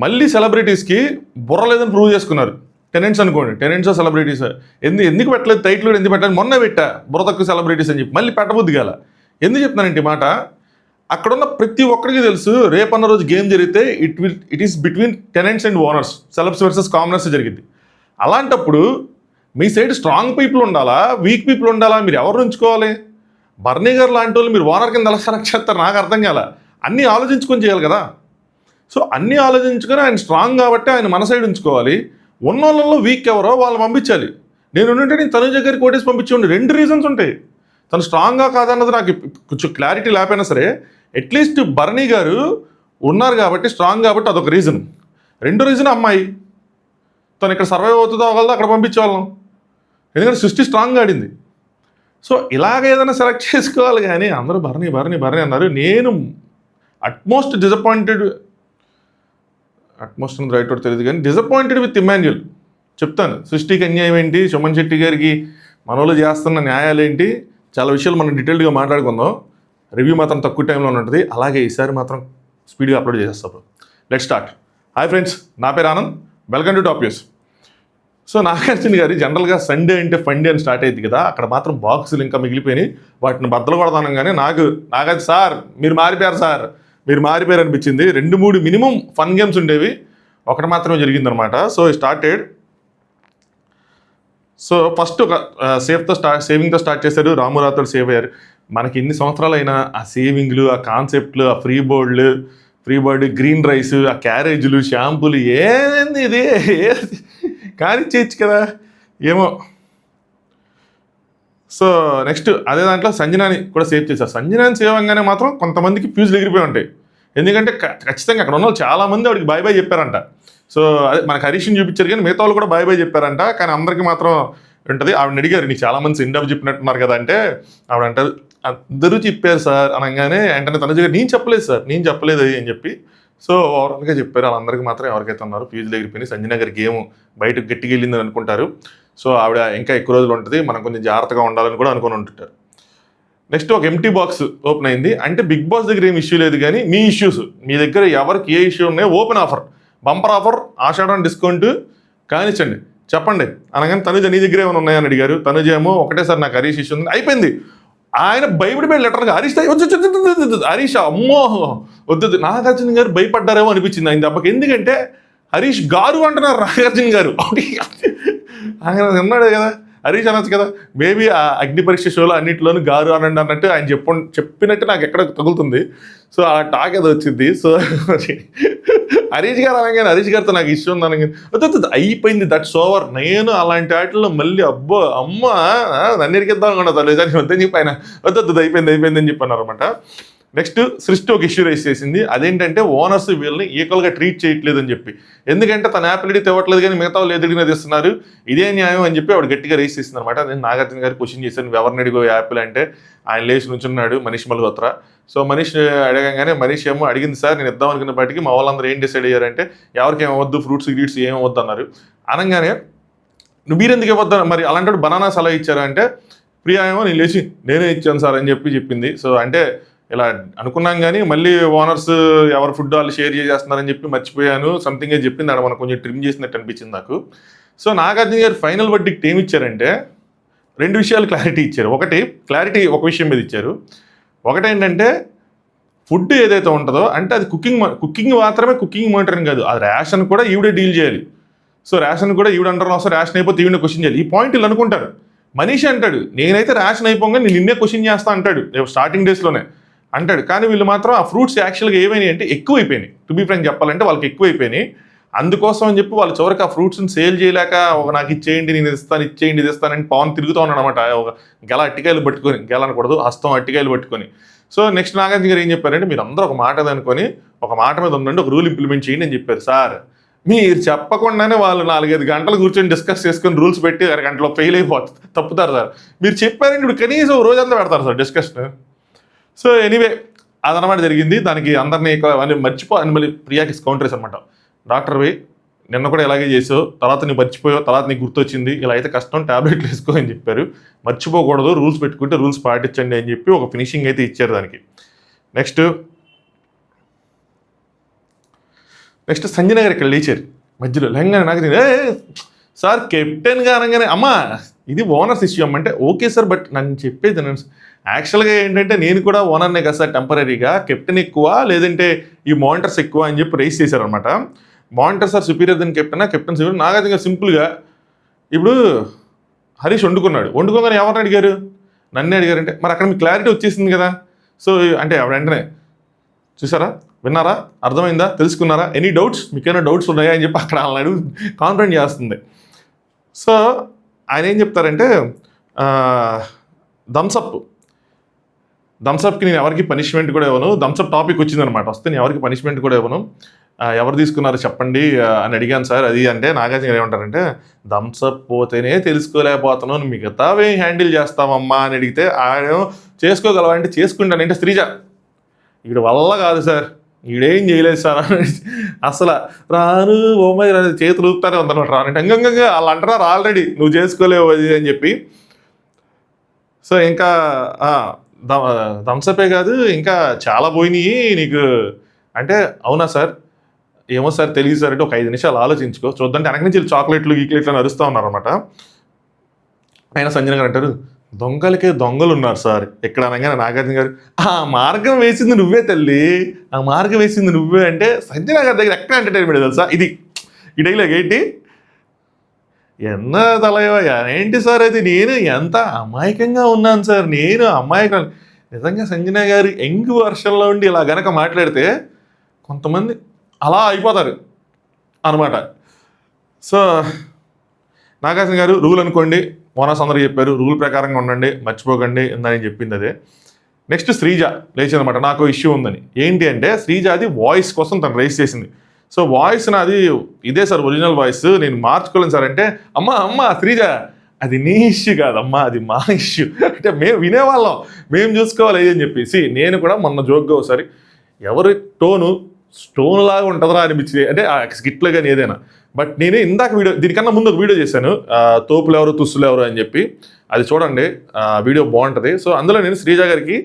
మళ్ళీ సెలబ్రిటీస్కి బుర్ర లేదని ప్రూవ్ చేసుకున్నారు. టెనెంట్స్ అనుకోండి, టెనెంట్స్ సెలబ్రిటీస్ ఎందుకు పెట్టలేదు టైటిల్ కూడా ఎందుకు పెట్టలేదు, మొన్న పెట్టా బుర్ర తక్కువ సెలబ్రిటీస్ అని చెప్పి మళ్ళీ పెట్టబుద్ది కాల. ఎందుకు చెప్తున్నానంటే ఈ మాట, అక్కడున్న ప్రతి ఒక్కరికి తెలుసు రేపన్న రోజు గేమ్ జరిగితే it is between tenants and owners, celebs versus commoners జరిగింది. అలాంటప్పుడు మీ సైడ్ స్ట్రాంగ్ పీపుల్ ఉండాలా, వీక్ పీపుల్ ఉండాలా, మీరు ఎవరు ఉంచుకోవాలి? బర్నీ గారు లాంటి వాళ్ళు మీరు ఓనర్ కింద ఎలా సెలెక్ట్ చేస్తారు నాకు అర్థం కాల. అన్నీ ఆలోచించుకొని చేయాలి కదా. సో అన్నీ ఆలోచించుకొని ఆయన స్ట్రాంగ్ కాబట్టి ఆయన మన సైడ్ ఉంచుకోవాలి. ఉన్న వాళ్ళలో వీక్ ఎవరో వాళ్ళు పంపించాలి. నేను ఉంటే నేను తనుజ గారికి కోటేసి పంపించండి. 2 రీజన్స్ ఉంటాయి. తను స్ట్రాంగ్గా కాదన్నది నాకు కొంచెం క్లారిటీ లేకపోయినా సరే అట్లీస్ట్ బర్నీ గారు ఉన్నారు కాబట్టి స్ట్రాంగ్ కాబట్టి అదొక రీజన్. 2 రీజన్ అమ్మాయి తను ఇక్కడ సర్వైవ్ అవుతుందో అవ్వగలదో అక్కడ పంపించేవాళ్ళం, ఎందుకంటే సృష్టి స్ట్రాంగ్గా ఆడింది. సో ఇలాగ ఏదైనా సెలెక్ట్ చేసుకోవాలి కానీ అందరూ బర్నీ బర్నీ బర్నీ అన్నారు. నేను అట్మోస్ట్ అని రైట్ అవుట్ తెలియదు కానీ డిసప్పాయింటెడ్ విత్ ఇమాన్యుయల్. చెప్తాను సృష్టికి అన్యాయం ఏంటి, సుమన్ శెట్టి గారికి మనోళ్ళు చేస్తున్న న్యాయాలు ఏంటి, చాలా విషయాలు మనం డీటెయిల్డ్గా మాట్లాడుకుందాం. రివ్యూ మాత్రం తక్కువ టైంలో ఉంటుంది. అలాగే ఈసారి మాత్రం స్పీడ్గా అప్లోడ్ చేసేస్తాం. Let start. హాయ్ ఫ్రెండ్స్, నా పేరు Anand, welcome to top news. So Nagarjuna గారి జనరల్గా సండే అంటే ఫండే అని స్టార్ట్ అయ్యింది కదా, అక్కడ మాత్రం బాక్సులు ఇంకా మిగిలిపోయినాయి. వాటిని బద్దలు కొడతానంగానే నాగార్జున సార్ మీరు మారిపోయారు సార్, మీరు మారిపోయారు అనిపించింది. 2-3 మినిమం ఫన్ గేమ్స్ ఉండేవి, ఒకటి మాత్రమే జరిగిందనమాట. So started. సో ఫస్ట్ ఒక సేవింగ్తో స్టార్ట్ చేశారు. రామురాతో సేవ్ అయ్యారు. మనకి ఎన్ని సంవత్సరాలు అయినా ఆ సేవింగ్లు, ఆ కాన్సెప్ట్లు, ఆ ఫ్రీ బోర్డు, గ్రీన్ రైస్, ఆ క్యారేజీలు, షాంపూలు, ఏంది ఇది కానీ చేయొచ్చు కదా ఏమో. సో నెక్స్ట్ అదే దాంట్లో సంజనాని కూడా సేవ్ చేశారు. సంజనాని సేవ్ అవ్వగానే మాత్రం కొంతమందికి ఫ్యూజులు ఎగిరిపోయి ఉంటాయి. ఎందుకంటే ఖచ్చితంగా అక్కడ ఉన్న వాళ్ళు చాలామంది వాడికి బాయ్ బాయ్ చెప్పారంట. సో అదే మనకు హరీష్ని చూపించారు కానీ మిగతా వాళ్ళు కూడా బాయ్ బాయ్ చెప్పారంట. కానీ అందరికీ మాత్రం ఉంటుంది. ఆవిడని అడిగారు, నీకు చాలామంది సెండ్ ఆఫ్ చెప్పినట్టున్నారు కదా అంటే, ఆవిడ అంటారు అందరూ చెప్పారు సార్ అనగానే వెంటనే తన దగ్గర నేను చెప్పలేదు సార్, నేను చెప్పలేదు అని చెప్పి సో ఓవరాల్గా చెప్పారు. వాళ్ళందరికీ మాత్రం ఎవరికైతే ఉన్నారో ఫ్యూజులు ఎగిరిపోయి సంజన గారి గేమ్ బయటకు గట్టిగా వెళ్ళిందని అనుకుంటారు. సో ఆవిడ ఇంకా ఎక్కువ రోజులు ఉంటుంది, మనం కొంచెం జాగ్రత్తగా ఉండాలని కూడా అనుకుని ఉంటుంటారు. నెక్స్ట్ ఒక ఎంటీ బాక్స్ ఓపెన్ అయింది. అంటే బిగ్ బాస్ దగ్గర ఏం ఇష్యూ లేదు కానీ మీ ఇష్యూస్, మీ దగ్గర ఎవరికి ఏ ఇష్యూ ఉన్నాయో ఓపెన్ ఆఫర్, బంపర్ ఆఫర్, ఆషాఢం డిస్కౌంట్ కానిచ్చండి చెప్పండి అనగానే తనుజ నీ దగ్గర ఏమైనా ఉన్నాయని అడిగారు. తనుజ ఏమో ఒకటేసారి నాకు హరీష్ ఇష్యూ ఉంది అయిపోయింది. ఆయన భయపడిపోయి లెటర్గా హరీష్ హరీష్ అమ్మో వద్దు. నాగార్జున గారు భయపడ్డారేమో అనిపించింది ఆయన దెబ్బకి. ఎందుకంటే హరీష్ గారు అంటున్నారు నాగార్జున గారు. ఆయన అన్నాడు కదా హరీష్ అనొచ్చు కదా. మేబీ ఆ అగ్ని పరీక్ష షోలో అన్నింటిలోనూ గారు అనండి అన్నట్టు ఆయన చెప్పినట్టు నాకు ఎక్కడ తగులుతుంది. సో ఆ టాక్ ఏదో వచ్చింది. సో హరీష్ గారు అనగానే హరీష్ గారితో నాకు ఇష్యూ ఉంది అనగానే వద్దు అయిపోయింది, దట్స్ ఓవర్. నేను అలాంటి వాటిల్లో మళ్ళీ అబ్బో అమ్మ నన్ను ఎరికిద్దాం అనుకున్నా తల్లి వద్దని చెప్పి ఆయన వద్దు అయిపోయింది అని చెప్పి అన్నారు అనమాట. నెక్స్ట్ సృష్టి ఒక ఇష్యూ రైస్ చేసింది. అదేంటంటే ఓనర్స్ వీళ్ళని ఈక్వల్గా ట్రీట్ చేయట్లేదు అని చెప్పి. ఎందుకంటే తన యాపిలిటీ తెవట్లేదు కానీ మిగతా వాళ్ళు ఎదురుగా తెస్తున్నారు, ఇదే న్యాయం అని చెప్పి ఆవిడ గట్టిగా రైస్ చేసింది అనమాట. నేను నాగార్జున గారికి క్వశ్చన్ చేశాను, ఎవరిని అడిగో యాపిల్ అంటే ఆయన లేచి నుంచున్నాడు మనీష్ మల్హోత్రా. సో మనీష్ అడగంగానే మనీష్ ఏమో అడిగింది సార్ నేను ఇద్దాం అనుకున్న బయటికి మా వాళ్ళందరూ ఏం డిసైడ్ అయ్యారంటే ఎవరికి ఏమవద్దు, ఫ్రూట్స్ గిట్స్ ఏమవద్దు అన్నారు. అనగానే మీరెందుకు ఇవ్వద్దు మరి అలాంటి బనానాస్ అలా ఇచ్చారా అంటే ప్రియా ఏమో నేను లేచి నేనే ఇచ్చాను సార్ అని చెప్పింది. సో అంటే ఇలా అనుకున్నాం కానీ మళ్ళీ ఓనర్స్ ఎవరు ఫుడ్ వాళ్ళు షేర్ చేసేస్తున్నారని చెప్పి మర్చిపోయాను సంథింగ్ అని చెప్పింది. అక్కడ మనకు కొంచెం ట్రిమ్ చేసినట్టు అనిపించింది నాకు. సో నాగార్జున గారు ఫైనల్ వర్డిక్ట్ ఏమి ఇచ్చారంటే 2 విషయాలు క్లారిటీ ఇచ్చారు. ఒక విషయం మీద ఇచ్చారు. ఒకటేంటంటే ఫుడ్ ఏదైతే ఉంటుందో అంటే అది కుకింగ్ మాత్రమే, కుకింగ్ మానిటరింగ్ కాదు, అది రేషన్ కూడా ఈవిడే డీల్ చేయాలి. సో రేషన్ కూడా ఈవిడ అంటారు వస్తారు, రేషన్ అయిపోతే ఈవిడ క్వశ్చన్ చేయాలి. ఈ పాయింట్ వీళ్ళు అనుకుంటారు. మనీష్ అంటాడు నేనైతే రేషన్ అయిపోగా నేను నిన్నే క్వశ్చన్ చేస్తా అంటాడు స్టార్టింగ్ డేస్లోనే అంటాడు. కానీ వీళ్ళు మాత్రం ఆ ఫ్రూట్స్ యాక్చువల్గా ఏమైనాయి అంటే ఎక్కువైపోయినాయి. టు బీ ఫ్రాంక్ చెప్పాలంటే వాళ్ళకి ఎక్కువైపోయినాయి. అందుకోసం అని చెప్పి వాళ్ళు చివరికి ఆ ఫ్రూట్స్ని సేల్ చేయలేక నాకు ఇచ్చేయండి నేను ఇచ్చేయండి ఇది ఇస్తానని పవన్ తిరుగుతూ ఉన్నాడు అనమాట. ఒక గెల అట్టికాయలు పట్టుకొని, గెల అనకూడదు హస్తం అట్టికాయలు పట్టుకొని. సో నెక్స్ట్ నాగార్జున గారు ఏం చెప్పారంటే మీరు అందరూ ఒక మాట అనుకొని ఒక మాట మీద ఉండండి, ఒక రూల్ ఇంప్లిమెంట్ చేయండి అని చెప్పారు. సార్ మీరు చెప్పకుండానే వాళ్ళు 4-5 గంటలు కూర్చొని డిస్కస్ చేసుకొని రూల్స్ పెట్టి 1 గంటలో ఫెయిల్ అయిపోతుంది, తప్పుతారు సార్. మీరు చెప్పారంటే ఇప్పుడు కనీసం రోజంతా పెడతారు సార్ డిస్కషన్. సో ఎనీవే అదనమాట జరిగింది. దానికి అందరినీ అని మళ్ళీ ప్రియాకి కౌంటర్స్ అనమాట. డాక్టర్ వై నిన్న కూడా ఇలాగే చేసావు, తర్వాత నీకు మర్చిపోయావు, తర్వాత నీకు గుర్తొచ్చింది, ఇలా అయితే కష్టం, ట్యాబ్లెట్లు వేసుకో అని చెప్పారు. మర్చిపోకూడదు, రూల్స్ పెట్టుకుంటే రూల్స్ పాటించండి అని చెప్పి ఒక ఫినిషింగ్ అయితే ఇచ్చారు దానికి. నెక్స్ట్ నెక్స్ట్ సంజయ్ గారు ఇక్కడ లేచారు మధ్యలో లేంగానే నాకు సార్ కెప్టెన్గా అనగానే అమ్మా ఇది ఓనర్స్ ఇష్యూ అమ్మంటే ఓకే సార్ బట్ నన్ను చెప్పేది యాక్చువల్గా ఏంటంటే నేను కూడా ఓనర్నే కదా సార్ టెంపరీగా కెప్టెన్ ఎక్కువ లేదంటే ఈ మానిటర్స్ ఎక్కువ అని చెప్పి రైస్ చేశారనమాట. Monitor sir superior then captain superior Nagarjuna సింపుల్గా ఇప్పుడు హరీష్ వండుకోగానే ఎవరిని అడిగారు, నన్నే అడిగారంటే మరి అక్కడ మీకు క్లారిటీ వచ్చేసింది కదా. సో అంటే ఆవిడ వెంటనే చూసారా, విన్నారా, అర్థమైందా, తెలుసుకున్నారా, ఎనీ డౌట్స్, మీకేమైనా డౌట్స్ ఉన్నాయా అని చెప్పి అక్కడ వాళ్ళని అడుగు కాన్ఫరెంట్ చేస్తుంది. సో ఆయన ఏం చెప్తారంటే థమ్సప్కి నేను ఎవరికి పనిష్మెంట్ కూడా ఇవ్వను, థమ్సప్ టాపిక్ వచ్చిందనమాట, వస్తే నేను ఎవరికి పనిష్మెంట్ కూడా ఇవ్వను, ఎవరు తీసుకున్నారో చెప్పండి అని అడిగాను సార్. అది అంటే నాగార్జున ఏమంటారంటే థమ్సప్ పోతేనే తెలుసుకోలేకపోతున్నాను, మిగతావే హ్యాండిల్ చేస్తామమ్మా అని అడిగితే ఆయన చేసుకోగలవా అంటే చేసుకుంటానంటే శ్రీజ ఈడ వల్ల కాదు సార్, ఈడేం చేయలేదు సార్ అని అసలు రాను ఓమై చేతులు ఊపుతానే ఉందన్నమాట. రానంటే అంగంగా వాళ్ళు అంటున్నారు ఆల్రెడీ నువ్వు చేసుకోలేవు అది అని చెప్పి. సో ఇంకా థమ్సపే కాదు ఇంకా చాలా పోయినాయి నీకు అంటే అవునా సార్, ఏమో సార్ తెలియదు సార్ అంటే ఒక 5 నిమిషాలు ఆలోచించుకో చూద్దంటే వెనక నుంచి చాక్లెట్లు గీక్లెట్లు అరుస్తూ ఉన్నారనమాట. ఆయన సంజయ్ గారు అంటారు దొంగలకే దొంగలు ఉన్నారు సార్ ఎక్కడ అనగానే నాగార్జున గారు ఆ మార్గం వేసింది నువ్వే తల్లి, ఆ మార్గం వేసింది నువ్వే అంటే సంజయ్ గారి దగ్గర ఎక్కడ ఎంటర్టైన్మెంట్ తెలుసా ఇది ఈ డైలాగ్ ఏంటి ఎన్న తలయవయ్యా ఏంటి సార్ అది నేను ఎంత అమాయకంగా ఉన్నాను సార్, నేను అమాయకం నిజంగా సంజయ్ గారు యంగ్ వర్షన్లో ఉండి ఇలా గనక మాట్లాడితే కొంతమంది అలా అయిపోతారు అనమాట. సో నాగార్జున గారు రూల్ అనుకోండి, ఓనర్స్ అందరూ చెప్పారు రూల్ ప్రకారంగా ఉండండి మర్చిపోకండి ఉందని చెప్పింది అదే. నెక్స్ట్ శ్రీజ లేచిందనమాట, నాకు ఇష్యూ ఉందని. ఏంటి అంటే శ్రీజ అది వాయిస్ కోసం తను రైస్ చేసింది. సో వాయిస్ నాది ఇదే సార్ ఒరిజినల్ వాయిస్ నేను మార్చుకోలేను సార్ అంటే అమ్మ శ్రీజ అది నీ ఇష్యూ కాదమ్మా అది మా ఇష్యూ అంటే మేము వినేవాళ్ళం మేము చూసుకోవాలి అని చెప్పేసి. నేను కూడా మొన్న జోక్గా ఒకసారి ఎవరి టోను స్టోన్ లాగా ఉంటుందా అనిపించింది అంటే ఆ స్కిట్లో కానీ ఏదైనా. బట్ నేను ఇందాక వీడియో దీనికన్నా ముందు ఒక వీడియో చేశాను తోపులు ఎవరు తుస్సులు ఎవరు అని చెప్పి, అది చూడండి వీడియో బాగుంటుంది. సో అందులో నేను శ్రీజ గారికి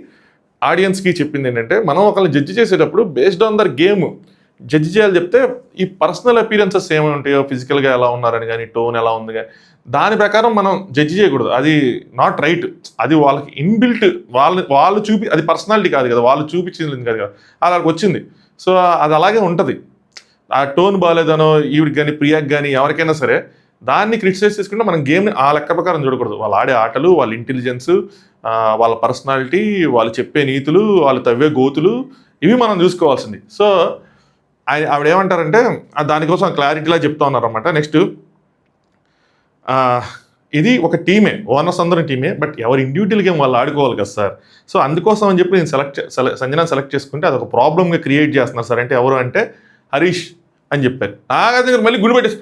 ఆడియన్స్కి చెప్పింది ఏంటంటే మనం ఒకళ్ళు జడ్జి చేసేటప్పుడు based on their game judge చేయాలి చెప్తే ఈ పర్సనల్ అపీరెన్సెస్ ఏమి ఉంటాయో ఫిజికల్గా ఎలా ఉన్నారని కానీ టోన్ ఎలా ఉంది కానీ దాని ప్రకారం మనం జడ్జి చేయకూడదు, అది నాట్ రైట్. అది వాళ్ళకి ఇన్బిల్ట్ వాళ్ళు అది పర్సనాలిటీ కాదు కదా, వాళ్ళు చూపించింది కాదు కదా, అలాగ వచ్చింది. సో అది అలాగే ఉంటుంది. ఆ టోన్ బాగాలేదనో ఈవిడికి కానీ ప్రియాకి కానీ ఎవరికైనా సరే దాన్ని క్రిటిసైజ్ చేసుకుంటే మనం గేమ్ని ఆ లెక్క ప్రకారం చూడకూడదు. వాళ్ళు ఆడే ఆటలు, వాళ్ళ ఇంటెలిజెన్స్, వాళ్ళ పర్సనాలిటీ, వాళ్ళు చెప్పే నీతులు, వాళ్ళు తవ్వే గోతులు ఇవి మనం చూసుకోవాల్సింది. సో ఆవిడ ఏమంటారంటే దానికోసం క్లారిటీలా చెప్తా ఉన్నారన్నమాట. నెక్స్ట్ ఇది ఒక టీమే, ఓనర్స్ అందరం టీమే, బట్ ఎవరి ఇండివిజువల్ గేమ్ వాళ్ళు ఆడుకోవాలి కదా సార్. సో అందుకోసం అని చెప్పి నేను సంజన సెలెక్ట్ చేసుకుంటే అదొక ప్రాబ్లమ్గా క్రియేట్ చేస్తున్నారు సార్ అంటే ఎవరు అంటే హరీష్ అని చెప్పారు. నాగార్జున గారు మళ్ళీ గుండు పెట్టేసి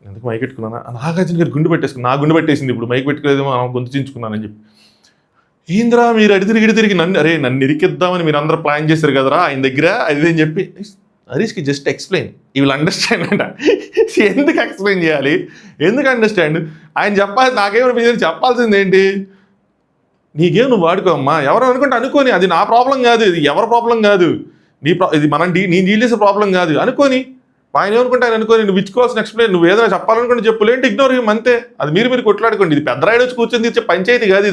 ఎందుకు మైక్ పెట్టుకున్నాను, నాగార్జున గారు గుండు పెట్టేసుకుని నా గుండు పెట్టేసింది ఇప్పుడు మైక్ పెట్టుకోలేదేమో గొంతు చించుకున్నానని చెప్పి. ఏంద్రా మీరు తిరిగి నన్ను ఇరికిద్దామని మీరు అందరూ ప్లాన్ చేశారు కదరా ఆయన దగ్గర అది అని చెప్పి హరీష్కి జస్ట్ ఎక్స్ప్లెయిన్ ఈ విల్ అండర్స్టాండ్ అంట. ఎందుకు ఎక్స్ప్లెయిన్ చేయాలి, ఎందుకు అండర్స్టాండ్ ఆయన చెప్పాలి, నాకేమైనా చెప్పాల్సింది ఏంటి, నీకేం నువ్వు వాడుకో అమ్మా, ఎవరు అనుకుంటే అనుకోని, అది నా ప్రాబ్లం కాదు, ఇది ఎవరి ప్రాబ్లం కాదు, ఇది నేను డీల్ చేసే ప్రాబ్లం కాదు అనుకోని, ఆయన ఏమనుకుంటే ఆయన అనుకోని, నువ్వు ఇచ్చుకోవాల్సిన ఎక్స్ప్లెయిన్, నువ్వు ఏదైనా చెప్పాలనుకుంటే చెప్పు, లేంటే ఇగ్నోర్ అంతే. అది మీరు కొట్లాడుకోండి, ఇది పెద్ద రాయుడు వచ్చి కూర్చొని తెచ్చే పంచాయతీ కాదు,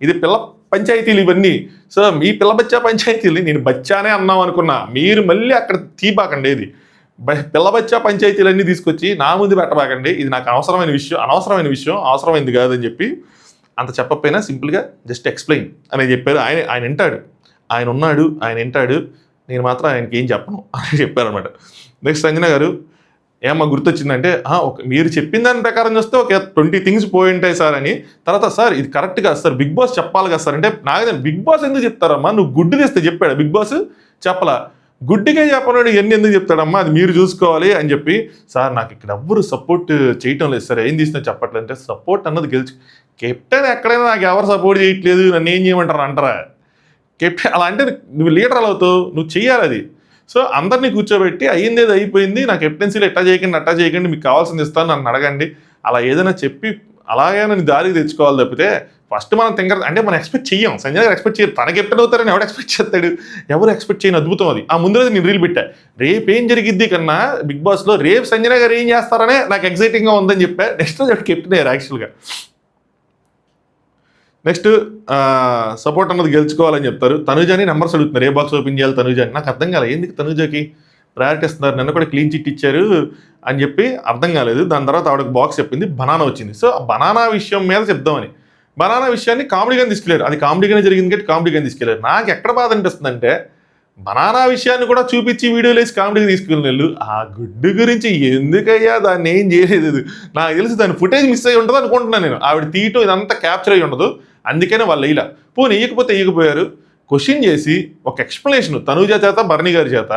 ఇది పిల్ల పంచాయతీలు ఇవన్నీ. సో మీ పిల్ల బచ్చా పంచాయతీలు నేను బచ్చానే అన్నాం అనుకున్నా, మీరు మళ్ళీ అక్కడ తీపాకండి, ఇది పిల్ల బచ్చా పంచాయతీలన్నీ తీసుకొచ్చి నా ముందు పెట్టబాకండి, ఇది నాకు అనవసరమైన విషయం అవసరమైంది కాదని చెప్పి అంత చెప్పకపోయినా సింపుల్గా జస్ట్ ఎక్స్ప్లెయిన్ అని చెప్పారు. ఆయన వింటాడు, ఆయన ఉన్నాడు, ఆయన వింటాడు, నేను మాత్రం ఆయనకి ఏం చెప్పను అని చెప్పారనమాట. నెక్స్ట్ సంజన గారు ఏమన్నా గుర్తొచ్చిందంటే మీరు చెప్పిన దాని ప్రకారం చూస్తే ఒక 20 థింగ్స్ పోయి ఉంటాయి సార్ అని. తర్వాత సార్ ఇది కరెక్ట్ కాదు సార్, బిగ్ బాస్ చెప్పాలి కదా సార్ అంటే నాగేదని బిగ్ బాస్ ఎందుకు చెప్తారమ్మా, నువ్వు గుడ్డు తెస్తే చెప్పాడు బిగ్ బాస్, చెప్పలా, గుడ్డిగా చెప్పనాడు ఇవన్నీ ఎందుకు చెప్తాడమ్మా, అది మీరు చూసుకోవాలి అని చెప్పి. సార్ నాకు ఇక్కడ ఎవ్వరు సపోర్ట్ చేయటం లేదు సార్, ఏం తీసినా చెప్పట్లేదు అంటే సపోర్ట్ అన్నది కెప్టెన్ ఎక్కడైనా నాకు ఎవరు సపోర్ట్ చేయట్లేదు నన్ను ఏం చేయమంటారు అంటారా, కెప్టెన్ అలా అంటే నువ్వు లీడర్ అలా అవుతావు, నువ్వు చెయ్యాలి అది. సో అందరినీ కూర్చోబెట్టి అయ్యిందేది అయిపోయింది, నా కెప్టెన్సీలో అట్టా చేయకండి, మీకు కావాల్సింది ఇస్తాను, నన్ను అడగండి, అలా ఏదైనా చెప్పి అలాగే నన్ను దారికి తెచ్చుకోవాలి తప్పితే ఫస్ట్ మనం థింకర్ అంటే మనం ఎక్స్పెక్ట్ చెయ్యం, సంజయ్ గారు ఎక్స్పెక్ట్ చేయరు, తనకి ఎప్పుడు అవుతారని ఎవడు ఎక్స్పెక్ట్ చేస్తాడు, ఎవరు ఎక్స్పెక్ట్ చేయని అద్భుతం అది. ఆ ముందు రోజు నేను రీల్ పెట్టా, రేపు ఏం జరిగిద్ది కన్నా బిగ్ బాస్లో రేపు సంజయ్ గారు ఏం చేస్తారనే నాకు ఎక్సైటింగ్గా ఉందని చెప్పా. నెక్స్ట్ రోజు కెప్టెన్ అయ్యారు యాక్చువల్గా. నెక్స్ట్ సపోర్ట్ అన్నది గెలుచుకోవాలని చెప్తారు. తనుజాని నెంబర్స్ అడుగుతున్నారు, ఏ బాక్స్ ఓపెన్ చేయాలి తనుజాని. నాకు అర్థం కాలేదు ఎందుకు తనుజాకి ప్రయారిటీ ఇస్తున్నారు, నిన్న కూడా క్లీన్ చిట్ ఇచ్చారు అని చెప్పి అర్థం కాలేదు. దాని తర్వాత ఆవిడకి బాక్స్ చెప్పింది, బనానా వచ్చింది. సో ఆ బనానా విషయం మీద చెప్దామని, బనానా విషయాన్ని కామెడీగానే తీసుకెళ్ళారు. అది కామెడీగానే జరిగింది కాబట్టి కామెడీగానే తీసుకెళ్ళారు. నాకు ఎక్కడ బాధ అనిపిస్తుందంటే బనానా విషయాన్ని కూడా చూపించి వీడియోలు వేసి కామెడీగా తీసుకెళ్ళిన ఆ గుడ్డు గురించి ఎందుకయ్యా దాన్ని ఏం చేయలేదు, నాకు తెలిసి దాని ఫుటేజ్ మిస్ అయ్యి ఉంటుంది అనుకుంటున్నాను నేను. ఆవిడ తీయటం ఇదంతా క్యాప్చర్ అయ్యి ఉండదు, అందుకనే వాళ్ళు ఇలా పోనీ వేయకపోతే వేయకపోయారు. క్వశ్చన్ చేసి ఒక ఎక్స్ప్లెనేషన్ తనూజ చేత భరణి గారి చేత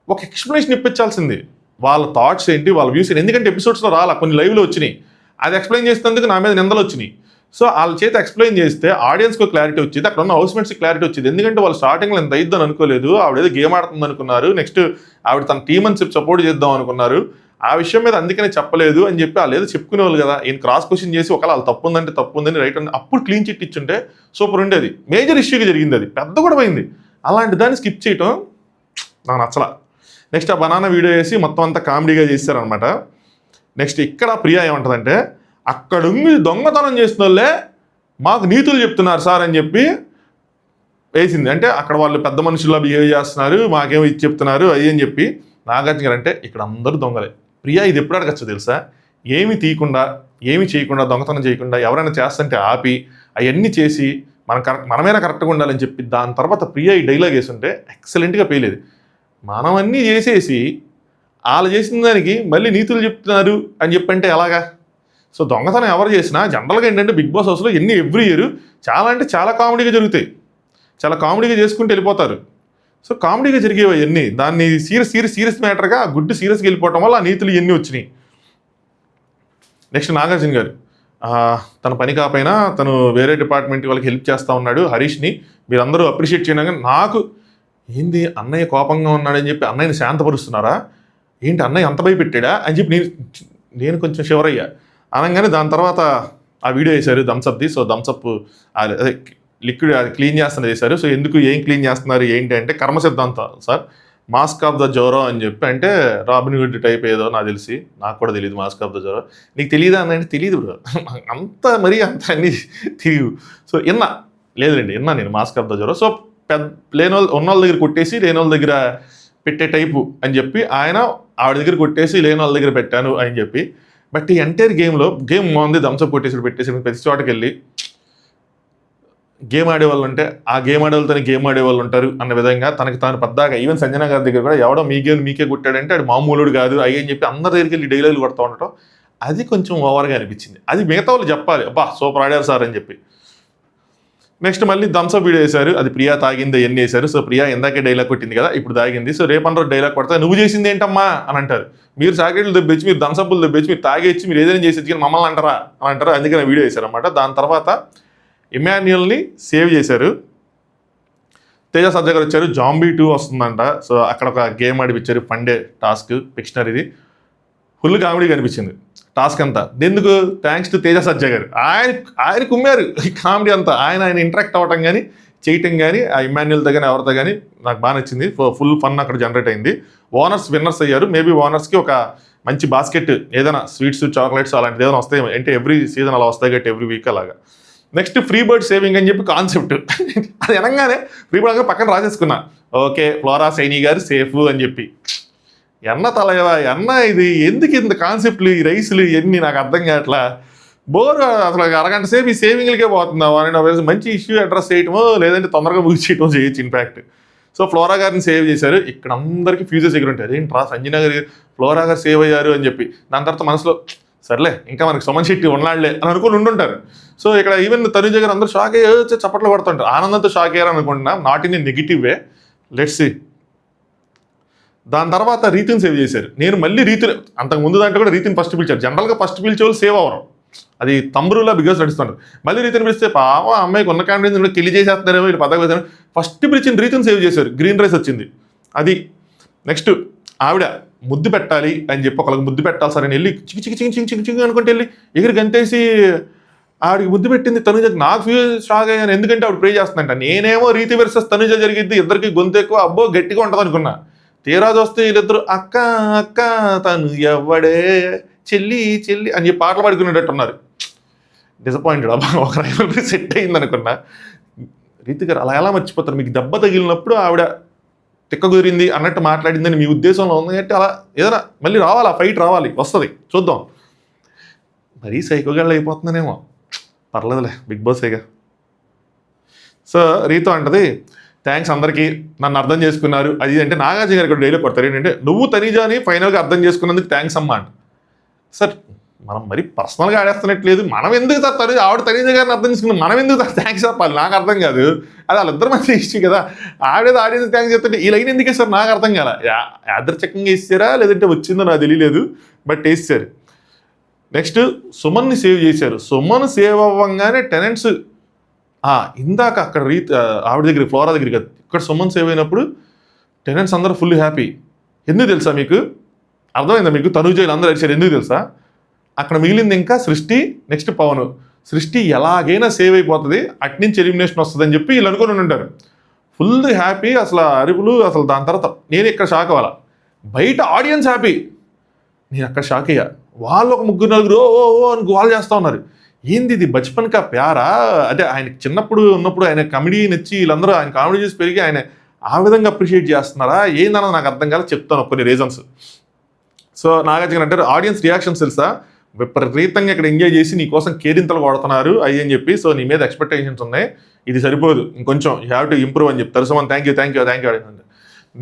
ఒక ఎక్స్ప్లెనేషన్ ఇప్పించాల్సింది, వాళ్ళ థాట్స్ ఏంటి, వాళ్ళ వ్యూస్ ఏంటి. ఎందుకంటే ఎపిసోడ్స్లో రాలా, కొన్ని లైవ్లో వచ్చినాయి, అది ఎక్స్ప్లెయిన్ చేసినందుకు నా మీద నిందలు వచ్చినాయి. సో వాళ్ళ చేత ఎక్స్ప్లెయిన్ చేస్తే ఆడియన్స్కి క్లారిటీ వచ్చింది, అక్కడ ఉన్న హౌస్మేట్స్కి క్లారిటీ వచ్చింది. ఎందుకంటే వాళ్ళు స్టార్టింగ్లో ఎంత అయిద్దని అనుకోలేదు, ఆవిడ ఏదో గేమ్ ఆడుతుంది అనుకున్నారు, నెక్స్ట్ ఆవిడ తన టీమ్ అని సపోర్ట్ చేద్దాం అనుకున్నారు, ఆ విషయం మీద అందుకనే చెప్పలేదు అని చెప్పి వాళ్ళు ఏదో చెప్పుకునేవాళ్ళు కదా. ఈయన క్రాస్ క్వశ్చన్ చేసి ఒకవేళ వాళ్ళు తప్పు ఉందంటే తప్పు ఉందని, రైట్ ఉంది అప్పుడు క్లీన్ చిట్ ఇచ్చుంటే సూపర్ ఉండేది. మేజర్ ఇష్యూగా జరిగింది, అది పెద్ద కూడా పోయింది. అలాంటి దాన్ని స్కిప్ చేయటం నాకు నచ్చలా. నెక్స్ట్ ఆ బనానా వీడియో వేసి మొత్తం అంతా కామెడీగా చేశారనమాట. నెక్స్ట్ ఇక్కడ ప్రియా ఏమంటుందంటే, అక్కడుండి దొంగతనం చేసిన వాళ్ళే మాకు నీతులు చెప్తున్నారు సార్ అని చెప్పి వేసింది. అంటే అక్కడ వాళ్ళు పెద్ద మనుషుల్లో బిహేవ్ చేస్తున్నారు, మాకేమో ఇది చెప్తున్నారు అయ్యి అని చెప్పి. నాగార్జున గారు అంటే ఇక్కడ అందరూ దొంగలే. ప్రియా ఇది ఎప్పుడు అడగచ్చు తెలుసా, ఏమి తీయకుండా ఏమి చేయకుండా దొంగతనం చేయకుండా ఎవరైనా చేస్తుంటే ఆపి అవన్నీ చేసి మనమైనా కరెక్ట్గా ఉండాలని చెప్పి దాని తర్వాత ప్రియా ఈ డైలాగ్ వేస్తుంటే ఎక్సలెంట్గా పేలేదు. మనమన్నీ చేసేసి వాళ్ళు చేసిన దానికి మళ్ళీ నీతులు చెప్తున్నారు అని చెప్పంటే ఎలాగా. సో దొంగతనం ఎవరు చేసినా జనరల్గా ఏంటంటే బిగ్ బాస్ హౌస్లో ఎవ్రీ ఇయర్ చాలా అంటే చాలా కామెడీగా జరుగుతాయి, చాలా కామెడీగా చేసుకుంటూ వెళ్ళిపోతారు. సో కామెడీగా జరిగేవి అవన్నీ, దాన్ని సీరియస్ మ్యాటర్గా గుడ్డు సీరియస్గా వెళ్ళిపోవటం వల్ల ఆ నీతులు ఇవన్నీ వచ్చినాయి. నెక్స్ట్ నాగార్జున గారు తన పని కాకపోయినా తను వేరే డిపార్ట్మెంట్ వాళ్ళకి హెల్ప్ చేస్తూ ఉన్నాడు హరీష్ని, మీరందరూ అప్రిషియేట్ చేయడం. కానీ నాకు ఏంది అన్నయ్య కోపంగా ఉన్నాడని చెప్పి అన్నయ్యని శాంతపరుస్తున్నారా ఏంటి, అన్నయ్య అంత భయపెట్టాడా అని చెప్పి నేను కొంచెం షివర్ అయ్యా అనగానే. దాని తర్వాత ఆ వీడియో వేశారు థమ్స్అప్ది. సో థమ్స్అప్ అదే లిక్విడ్ అది క్లీన్ చేస్తున్నది చేశారు. సో ఎందుకు ఏం క్లీన్ చేస్తున్నారు ఏంటి అంటే కర్మ సిద్ధాంతం sir, mask of the Zoro అని చెప్పి. అంటే రాబిన్హుడ్ టైప్ ఏదో నాకు తెలిసి, నాకు కూడా తెలియదు మాస్క్ ఆఫ్ ద జోరో. నీకు తెలియదా అని అంటే తెలియదు బ్రో, అంత మరీ అంత అన్ని తెలియదు. సో లేదండి విన్నా నేను mask of the Zoro. So లేని వాళ్ళు ఉన్న వాళ్ళ దగ్గర కొట్టేసి లేని వాళ్ళ దగ్గర పెట్టే టైపు అని చెప్పి ఆయన ఆవిడ దగ్గర కొట్టేసి లేని వాళ్ళ దగ్గర పెట్టాను అని చెప్పి. బట్ ఈ ఎంటైర్ గేమ్ బాగుంది, థమ్స్అప్ కొట్టేసి పెట్టేసి ప్రతి చోటకి వెళ్ళి గేమ్ ఆడేవాళ్ళు ఉంటే ఆ గేమ్ ఆడేవాళ్ళతో గేమ్ ఆడేవాళ్ళు ఉంటారు అన్న విధంగా తనకి తాను పద్దాగా. ఈవెన్ సంజన గారి దగ్గర కూడా ఎవడో మీ గేమ్ మీకే కొట్టాడంటే అది మామూలుడు కాదు అయ్యి అని చెప్పి అందరి దగ్గరికి వెళ్ళి డైలాగులు కొడుతూ ఉండటం అది కొంచెం ఓవర్గా అనిపించింది. అది మిగతా వాళ్ళు చెప్పాలి అబ్బా సూపర్ ఆడారు సార్ అని చెప్పి. నెక్స్ట్ మళ్ళీ థమ్స్అప్ వీడియో వేశారు, అది ప్రియా తాగింది ఎన్ని వేశారు. సో ప్రియా ఇందాకే డైలాగ్ కొట్టింది కదా ఇప్పుడు తాగింది. సో రేపన్న రోజు డైలాగ్ కొడతా నువ్వు చేసింది ఏంటమ్మా అని అంటారు. మీరు చాకెట్లు దెబ్బేసి మీరు థమ్స్అప్లు దెబ్బేసి మీరు తాగేసి మీరు ఏదైనా చేసేది కానీ మమ్మల్ని అంటారా అని అంటారు. అందుకని వీడియో వేశారు అనమాట. దాని తర్వాత ఇమాన్యుయల్ని సేవ్ చేశారు, తేజ సజ్జ గారు వచ్చారు, జాంబీ 2 వస్తుందంట. సో అక్కడ ఒక గేమ్ ఆడిపించారు, ఫండే టాస్క్ పిక్షనరీది, ఫుల్ కామెడీ కనిపించింది టాస్క్ అంతా. ఎందుకు థ్యాంక్స్ టు తేజ సజ్జ గారు, ఆయన కుమ్మారు ఈ కామెడీ అంతా. ఆయన ఇంటరాక్ట్ అవ్వటం కానీ చేయటం కానీ ఆ ఇమాన్యుయల్తో కానీ ఎవరితో కానీ నాకు బాగా నచ్చింది. ఫుల్ ఫన్ అక్కడ జనరేట్ అయింది. ఓనర్స్ విన్నర్స్ అయ్యారు. మేబీ ఓనర్స్కి ఒక మంచి బాస్కెట్ ఏదైనా స్వీట్స్ చాక్లెట్స్ అలాంటిది ఏదైనా వస్తాయి అంటే ఎవ్రీ సీజన్ అలా వస్తాయి కాబట్టి ఎవ్రీ వీక్ అలాగా. నెక్స్ట్ ఫ్రీ బర్డ్ సేవింగ్ అని చెప్పి కాన్సెప్ట్ అది అనగానే ఫ్రీ బర్డ్ పక్కన రాసేసుకున్నా, ఓకే ఫ్లోరా సైనీ గారు సేఫ్ అని చెప్పి. ఎన్న తలయవా ఎన్న ఇది ఎందుకు ఇంత కాన్సెప్ట్లు ఈ రైసులు ఇవన్నీ నాకు అర్థం కావట్లా, బోర్. అసలు అరగంట సేపు ఈ సేవింగ్లకే పోతుందా అని మంచి ఇష్యూ అడ్రస్ చేయటమో లేదంటే తొందరగా ముగిచేయటమో చేయొచ్చు ఇన్ఫ్యాక్ట్. సో ఫ్లోరా గారిని సేవ్ చేశారు. ఇక్కడ అందరికీ ఫ్యూజెస్ ఎగురుంటాయి, అదేంట్రా సంజన గారు ఫ్లోరా గారు సేవ్ అయ్యారు అని చెప్పి. దాని తర్వాత మనసులో సర్లే ఇంకా మనకి సుమన్ శెట్టి ఉన్నాళ్లే అని అనుకుని ఉండుంటారు. సో ఇక్కడ ఈవెన్ తనుజ గారు అందరూ షాక్ అయ్యి చప్పట్లు కొడుతుంటారు, ఆనందంతో షాక్ అయ్యారు అనుకుంటున్నా, not in a negative way, let's see. దాని తర్వాత రీతిని సేవ్ చేశారు. నేను మళ్ళీ రీతిని అంతకు ముందు దాంట్లో కూడా రీతిని ఫస్ట్ పిలిచారు. జనరల్గా ఫస్ట్ పిలిచే వాళ్ళు సేవ్ అవ్వరు, అది తమ్మురులా బిగ్గర్స్ నడుస్తున్నారు. మళ్ళీ రీతిని పిలిస్తే పాప అమ్మాయికి ఉన్న కాన్ఫిడెన్స్ కిలి చేసేస్తున్నారేమో వీళ్ళు పదవి వేసారు. ఫస్ట్ పిలిచిన రీతిని సేవ్ చేశారు, గ్రీన్ రైస్ వచ్చింది అది. నెక్స్ట్ ఆవిడ ముద్దు పెట్టాలి అని చెప్పి ఒకళ్ళకి ముద్దు పెట్టాలి సరే వెళ్ళి చికి చికి చికి చికి చికి చికి అనుకుంటే వెళ్ళి ఎగిరి గంతేసి ఆవిడకి ముద్దు పెట్టింది తనుజకి. నాకు షాక్ అయ్యాను, ఎందుకంటే ఆవిడ ప్రే చేస్తుందంట. నేనేమో రీతి వర్సెస్ తనుజ జరిగిద్ది, ఇద్దరికి గొంతు ఎక్కువ, అబ్బో గట్టిగా ఉంటుంది అనుకున్నా. తీరా చూస్తే వీళ్ళిద్దరు అక్క అక్క తను ఎవడే చెల్లి చెల్లి అని చెప్పి పాటలు పాడుకునేటట్టు ఉన్నారు. డిసప్పాయింటెడ్. అబ్బా ఒక రైవల్రీ సెట్ అయింది అనుకున్నా. రీతి గారు అలా ఎలా మర్చిపోతారు? మీకు దెబ్బ తగిలినప్పుడు ఆవిడ తిక్క కుదిరింది అన్నట్టు మాట్లాడిందని మీ ఉద్దేశంలో ఉంది అంటే అలా ఏదైనా మళ్ళీ రావాలి, ఆ ఫైట్ రావాలి, వస్తుంది, చూద్దాం. మరీ సైకోగాళ్ళు అయిపోతున్నానేమో, పర్లేదులే, బిగ్ బాసేగా. సో రీతో అంటది, థ్యాంక్స్ అందరికీ నన్ను అర్థం చేసుకున్నారు అది అంటే. నాగార్జున గారు ఇక్కడ డైలాగ్ కొడతారు ఏంటంటే, నువ్వు తనీజాని ఫైనల్గా అర్థం చేసుకున్నందుకు థ్యాంక్స్ అమ్మా అంట. సార్ మనం మరి పర్సనల్గా ఆడేస్తున్నట్లేదు. మనం ఎందుకు సార్ ఆవిడ తనీజ గారిని అర్థం చేసుకున్నాం, మనం ఎందుకు సార్ థ్యాంక్స్ చెప్పాలి? నాకు అర్థం కాదు. అది వాళ్ళిద్దరు మంది ఇష్టం కదా. ఆడేది ఆడియన్స్ థ్యాంక్స్ చెప్తుంటే ఈ లైన్ ఎందుకే సార్ నాకు అర్థం కాల. యాదృచ్ఛికంగా వేసారా లేదంటే వచ్చిందో నాకు తెలియలేదు, బట్ వేసారు. నెక్స్ట్ సుమన్ని సేవ్ చేశారు. సుమన్ సేవ్ అవ్వగానే టెనెంట్స్ ఇందాక అక్కడ ఆవిడ దగ్గర ఫ్లోరా దగ్గర కదా, ఇక్కడ సుమన్ సేవ్ అయినప్పుడు టెనెంట్స్ అందరూ ఫుల్ హ్యాపీ. ఎందుకు తెలుసా మీకు? అర్థమైందా మీకు? తనుజైలు అందరూ అడిచారు ఎందుకు తెలుసా? అక్కడ మిగిలింది ఇంకా సృష్టి, నెక్స్ట్ పవన్. సృష్టి ఎలాగైనా సేవ్ అయిపోతుంది, అట్నుంచి ఎలిమినేషన్ వస్తుంది అని చెప్పి వీళ్ళు అనుకుని ఉంటారు. ఫుల్ హ్యాపీ, అసలు అరుపులు. అసలు దాని తర్వాత నేను ఇక్కడ షాక్ అవ్వాలా, బయట ఆడియన్స్ హ్యాపీ, నేను అక్కడ షాక్ అయ్యా. వాళ్ళు ఒక ముగ్గురు నలుగురు ఓ ఓ అని గోల్ చేస్తూ ఉన్నారు. ఏంది ఇది బచ్పన్ కా ప్యారా? అంటే ఆయన చిన్నప్పుడు ఉన్నప్పుడు ఆయన కామెడీ నచ్చి వీళ్ళందరూ ఆయన కామెడీ చూసి పెరిగి ఆయన ఆ విధంగా అప్రిషియేట్ చేస్తున్నారా ఏందన్నది నాకు అర్థం కాదు. చెప్తాను కొన్ని రీజన్స్. సో నాగార్జున అంటారు, ఆడియన్స్ రియాక్షన్స్ తెలుసా, విపరీతంగా ఇక్కడ ఎంజాయ్ చేసి నీ కోసం కేరింతలు కొడుతున్నారు అయ్యి అని చెప్పి. సో నీ మీద ఎక్స్పెక్టేషన్స్ ఉన్నాయి, ఇది సరిపోదు, ఇంకొంచెం యూ హ్యావ్ టు ఇంప్రూవ్ అని చెప్తారు. So thank you thank you thank you.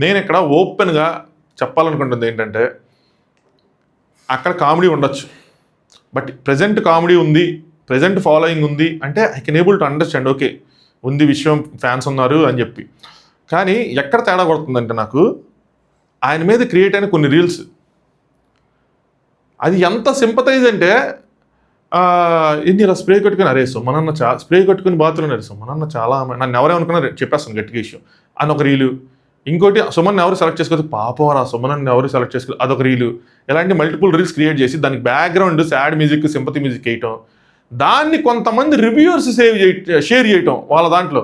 నేను ఇక్కడ ఓపెన్గా చెప్పాలనుకుంటుంది ఏంటంటే, అక్కడ కామెడీ ఉండొచ్చు, బట్ ప్రజెంట్ కామెడీ ఉంది, ప్రజెంట్ ఫాలోయింగ్ ఉంది అంటే I can able to understand, okay ఉంది విషయం, ఫ్యాన్స్ ఉన్నారు అని చెప్పి. కానీ ఎక్కడ తేడా కొడుతుందంటే నాకు ఆయన మీద క్రియేట్ అయిన కొన్ని రీల్స్, అది ఎంత సింపతైజ్ అంటే ఇలా స్ప్రే కొట్టుకుని అరే సుమనన్న స్ప్రే కొట్టుకుని బాత్రూమ్ అరే సుమనన్న చాలా నన్ను ఎవరేమనుకున్నారు చెప్పేస్తాను గట్టిగా విషయం అని ఒక రీలు. ఇంకోటి సుమన్ ఎవరు సెలెక్ట్ చేసుకోవచ్చు, పాపం సుమన్ ఎవరు సెలెక్ట్ చేసుకోవాలి అదొక రీలు. ఇలాంటి మల్టిపుల్ రీల్స్ క్రియేట్ చేసి దానికి background sad music, sympathy music వేయటం, దాన్ని కొంతమంది రివ్యూవర్స్ షేర్ చేయటం వాళ్ళ దాంట్లో.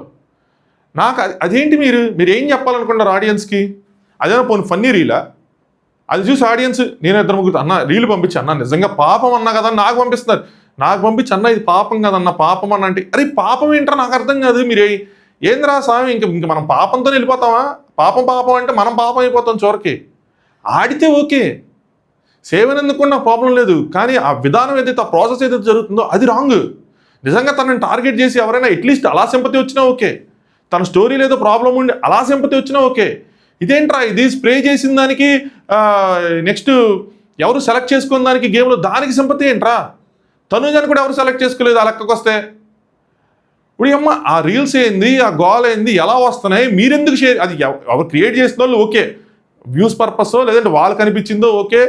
నాకు అదేంటి మీరు ఏం చెప్పాలనుకున్నారు ఆడియన్స్కి? అదేనా పోనీ ఫన్నీ రీలా? అది చూసి ఆడియన్స్ నేను ఇద్దరు ముగ్గురు అన్న రీలు పంపించి అన్న నిజంగా పాపం అన్నా కదా నాకు పంపిస్తున్నారు, నాకు పంపించి అన్న ఇది పాపం కదన్న పాపం అన్న అంటే అరే పాపం ఏంట్రా నాకు అర్థం కాదు. మీరు ఏంద్రా స్వామి ఇంక మనం పాపంతో వెళ్ళిపోతామా? పాపం పాపం అంటే మనం పాపం అయిపోతాం చివరికి. ఆడితే ఓకే, సేవనందుకు నాకు ప్రాబ్లం లేదు, కానీ ఆ విధానం ఏదైతే ఆ ప్రాసెస్ ఏదైతే జరుగుతుందో అది రాంగ్. నిజంగా తనని టార్గెట్ చేసి ఎవరైనా అట్లీస్ట్ అలా సింపతి వచ్చినా ఓకే, తన స్టోరీలో ఏదో ప్రాబ్లం ఉండి అలా సింపతి వచ్చినా ఓకే. ఇదేంట్రా ఇది స్ప్రే చేసిన దానికి నెక్స్ట్ ఎవరు సెలెక్ట్ చేసుకున్న దానికి గేమ్లో దానికి సింపతి ఏంట్రా? తనుజాని కూడా ఎవరు సెలెక్ట్ చేసుకోలేదు ఆ లెక్కకు వస్తే. ఇప్పుడు అమ్మ ఆ రీల్స్ ఏంది, ఆ గోల్ ఏంది, ఎలా వస్తున్నాయి, మీరెందుకు షేర్? అది ఎవరు క్రియేట్ చేసిన వాళ్ళు ఓకే, వ్యూస్ పర్పస్ లేదంటే వాళ్ళకి అనిపించిందో ఓకే,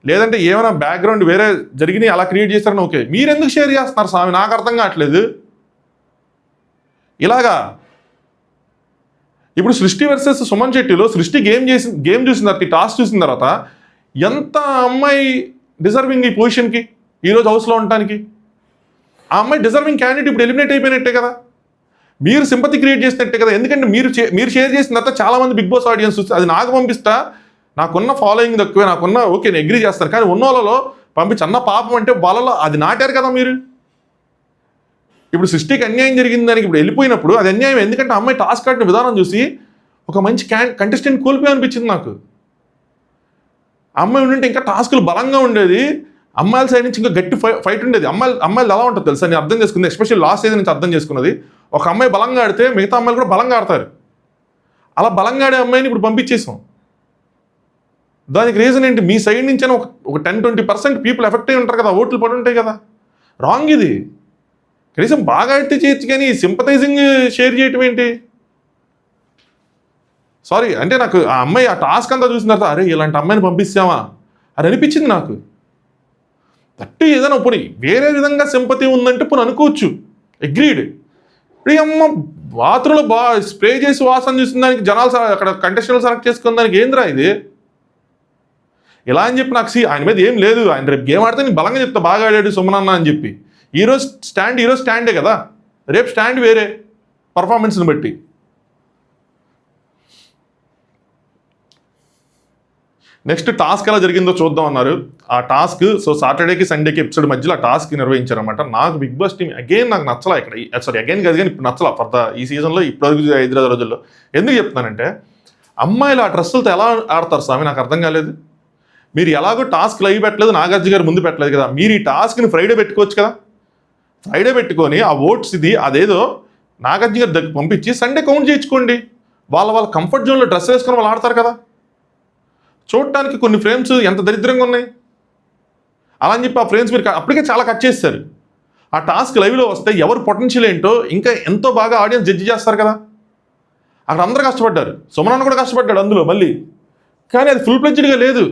లేదంటే ఏమైనా బ్యాక్గ్రౌండ్ వేరే జరిగినాయి అలా క్రియేట్ చేస్తారని ఓకే, మీరెందుకు షేర్ చేస్తున్నారు స్వామి నాకు అర్థం కావట్లేదు. ఇలాగా ఇప్పుడు సృష్టి వర్సెస్ సుమన్ శెట్టిలో సృష్టి గేమ్ చూసిన తర్వాత, టాస్క్ చూసిన తర్వాత ఎంత అమ్మాయి డిజర్వింగ్ ఈ పొజిషన్కి ఈరోజు హౌస్లో ఉండటానికి? ఆ అమ్మాయి డిజర్వింగ్ క్యాండిడేట్ ఇప్పుడు ఎలిమినేట్ అయిపోయినట్టే కదా, మీరు సింపతి క్రియేట్ చేసినట్టే కదా. ఎందుకంటే మీరు షేర్ చేసిన తర్వాత చాలామంది బిగ్ బాస్ ఆడియన్స్ చూస్తే అది నాకు పంపిస్తా, నాకున్న ఫాలోయింగ్ తక్కువే, నాకున్న ఓకే నేను అగ్రీ చేస్తాను, కానీ ఉన్న వాళ్ళలో పంపించి అన్న పాపం అంటే వాళ్ళలో అది నాటారు కదా మీరు. ఇప్పుడు సృష్టికి అన్యాయం జరిగింది దానికి ఇప్పుడు వెళ్ళిపోయినప్పుడు అది అన్యాయం. ఎందుకంటే అమ్మాయి టాస్క్ ఆడిన విధానం చూసి ఒక మంచి కంటెస్టెంట్ కోల్పోయి అనిపించింది నాకు. అమ్మాయి ఉండింటే ఇంకా టాస్కులు బలంగా ఉండేది, అమ్మాయిల సైడ్ నుంచి ఇంకా గట్టి ఫైట్ ఉండేది. అమ్మాయిలు ఎలా ఉంటుంది తెలుసా, నేను అర్థం చేసుకుంది, ఎస్పెషల్లీ లాస్ట్ సీజన్ నుంచి అర్థం చేసుకున్నది, ఒక అమ్మాయి బలంగా ఆడితే మిగతా అమ్మాయిలు కూడా బలంగా ఆడతారు. అలా బలంగా ఆడే అమ్మాయిని ఇప్పుడు పంపించేసాం. దానికి రీజన్ ఏంటి? మీ సైడ్ నుంచి ఒక 10-20% పీపుల్ ఎఫెక్ట్ అయి ఉంటారు కదా, ఓట్లు పడి ఉంటాయి కదా. రాంగ్ ఇది. కనీసం బాగా ఆడితే చేయొచ్చు, కానీ సింపథైజింగ్ షేర్ చేయటం ఏంటి? సారీ అంటే నాకు ఆ అమ్మాయి ఆ టాస్క్ అంతా చూసిన తర్వాత అరే ఇలాంటి అమ్మాయిని పంపిస్తామా అని అనిపించింది నాకు. తట్టు ఏదైనా పోనీ వేరే విధంగా సింపతి ఉందంటే పోనీ అనుకోవచ్చు, అగ్రీడ్. ఇప్పుడు అమ్మ బాత్రూంలో స్ప్రే చేసి వాసన చూసిన దానికి జనాలు అక్కడ కంటెస్టెంట్లు సెలెక్ట్ చేసుకున్న దానికి ఏందిరా ఇది? ఇలా అని చెప్పి నాకు ఆయన మీద ఏం లేదు, ఆయన రేపు గేమ్ ఆడితే నేను బలంగా చెప్తా బాగా ఆడాడు సుమనన్న అని చెప్పి. ఈరోజు స్టాండే కదా, రేపు స్టాండ్ వేరే పర్ఫార్మెన్స్ని బట్టి. నెక్స్ట్ టాస్క్ ఎలా జరిగిందో చూద్దాం అన్నారు. ఆ టాస్క్ సో సాటర్డేకి సండేకి ఎపిసోడ్ మధ్యలో ఆ టాస్క్ నిర్వహించారనమాట. నాకు బిగ్ బాస్ టీమ్ అగైన్ నాకు నచ్చలా ఇక్కడ, సారీ అగైన్ కాదు కానీ ఇప్పుడు నచ్చలా ఈ సీజన్లో ఇప్పటివరకు 5 రోజుల్లో. ఎందుకు చెప్తున్నానంటే అమ్మాయిలు ఆ డ్రెస్సులతో ఎలా ఆడతారు స్వామి, నాకు అర్థం కాలేదు. మీరు ఎలాగో టాస్క్ లైవ్ పెట్టలేదు, నాగార్జున గారు ముందు పెట్టలేదు కదా, మీరు ఈ టాస్క్ని ఫ్రైడే పెట్టుకోవచ్చు కదా. ఫ్రైడే పెట్టుకొని ఆ ఓట్స్ అదేదో నాగార్జున గారి దగ్గర పంపించి సండే కౌంట్ చేయించుకోండి. వాళ్ళ కంఫర్ట్ జోన్లో డ్రెస్ వేసుకొని వాళ్ళు ఆడతారు కదా. చూడటానికి కొన్ని ఫ్రేమ్స్ ఎంత దరిద్రంగా ఉన్నాయి. అలా అని చెప్పి ఆ ఫ్రేమ్స్ మీరు అప్పటికే చాలా కట్ చేస్తారు. ఆ టాస్క్ లైవ్లో వస్తే ఎవరు పొటెన్షియల్ ఏంటో ఇంకా ఎంతో బాగా ఆడియన్స్ జడ్జి చేస్తారు కదా. అక్కడ అందరూ కష్టపడ్డారు, సుమనన్న కూడా కష్టపడ్డాడు అందులో మళ్ళీ, కానీ అది ఫుల్ ప్లెడ్జ్డ్గా లేదు.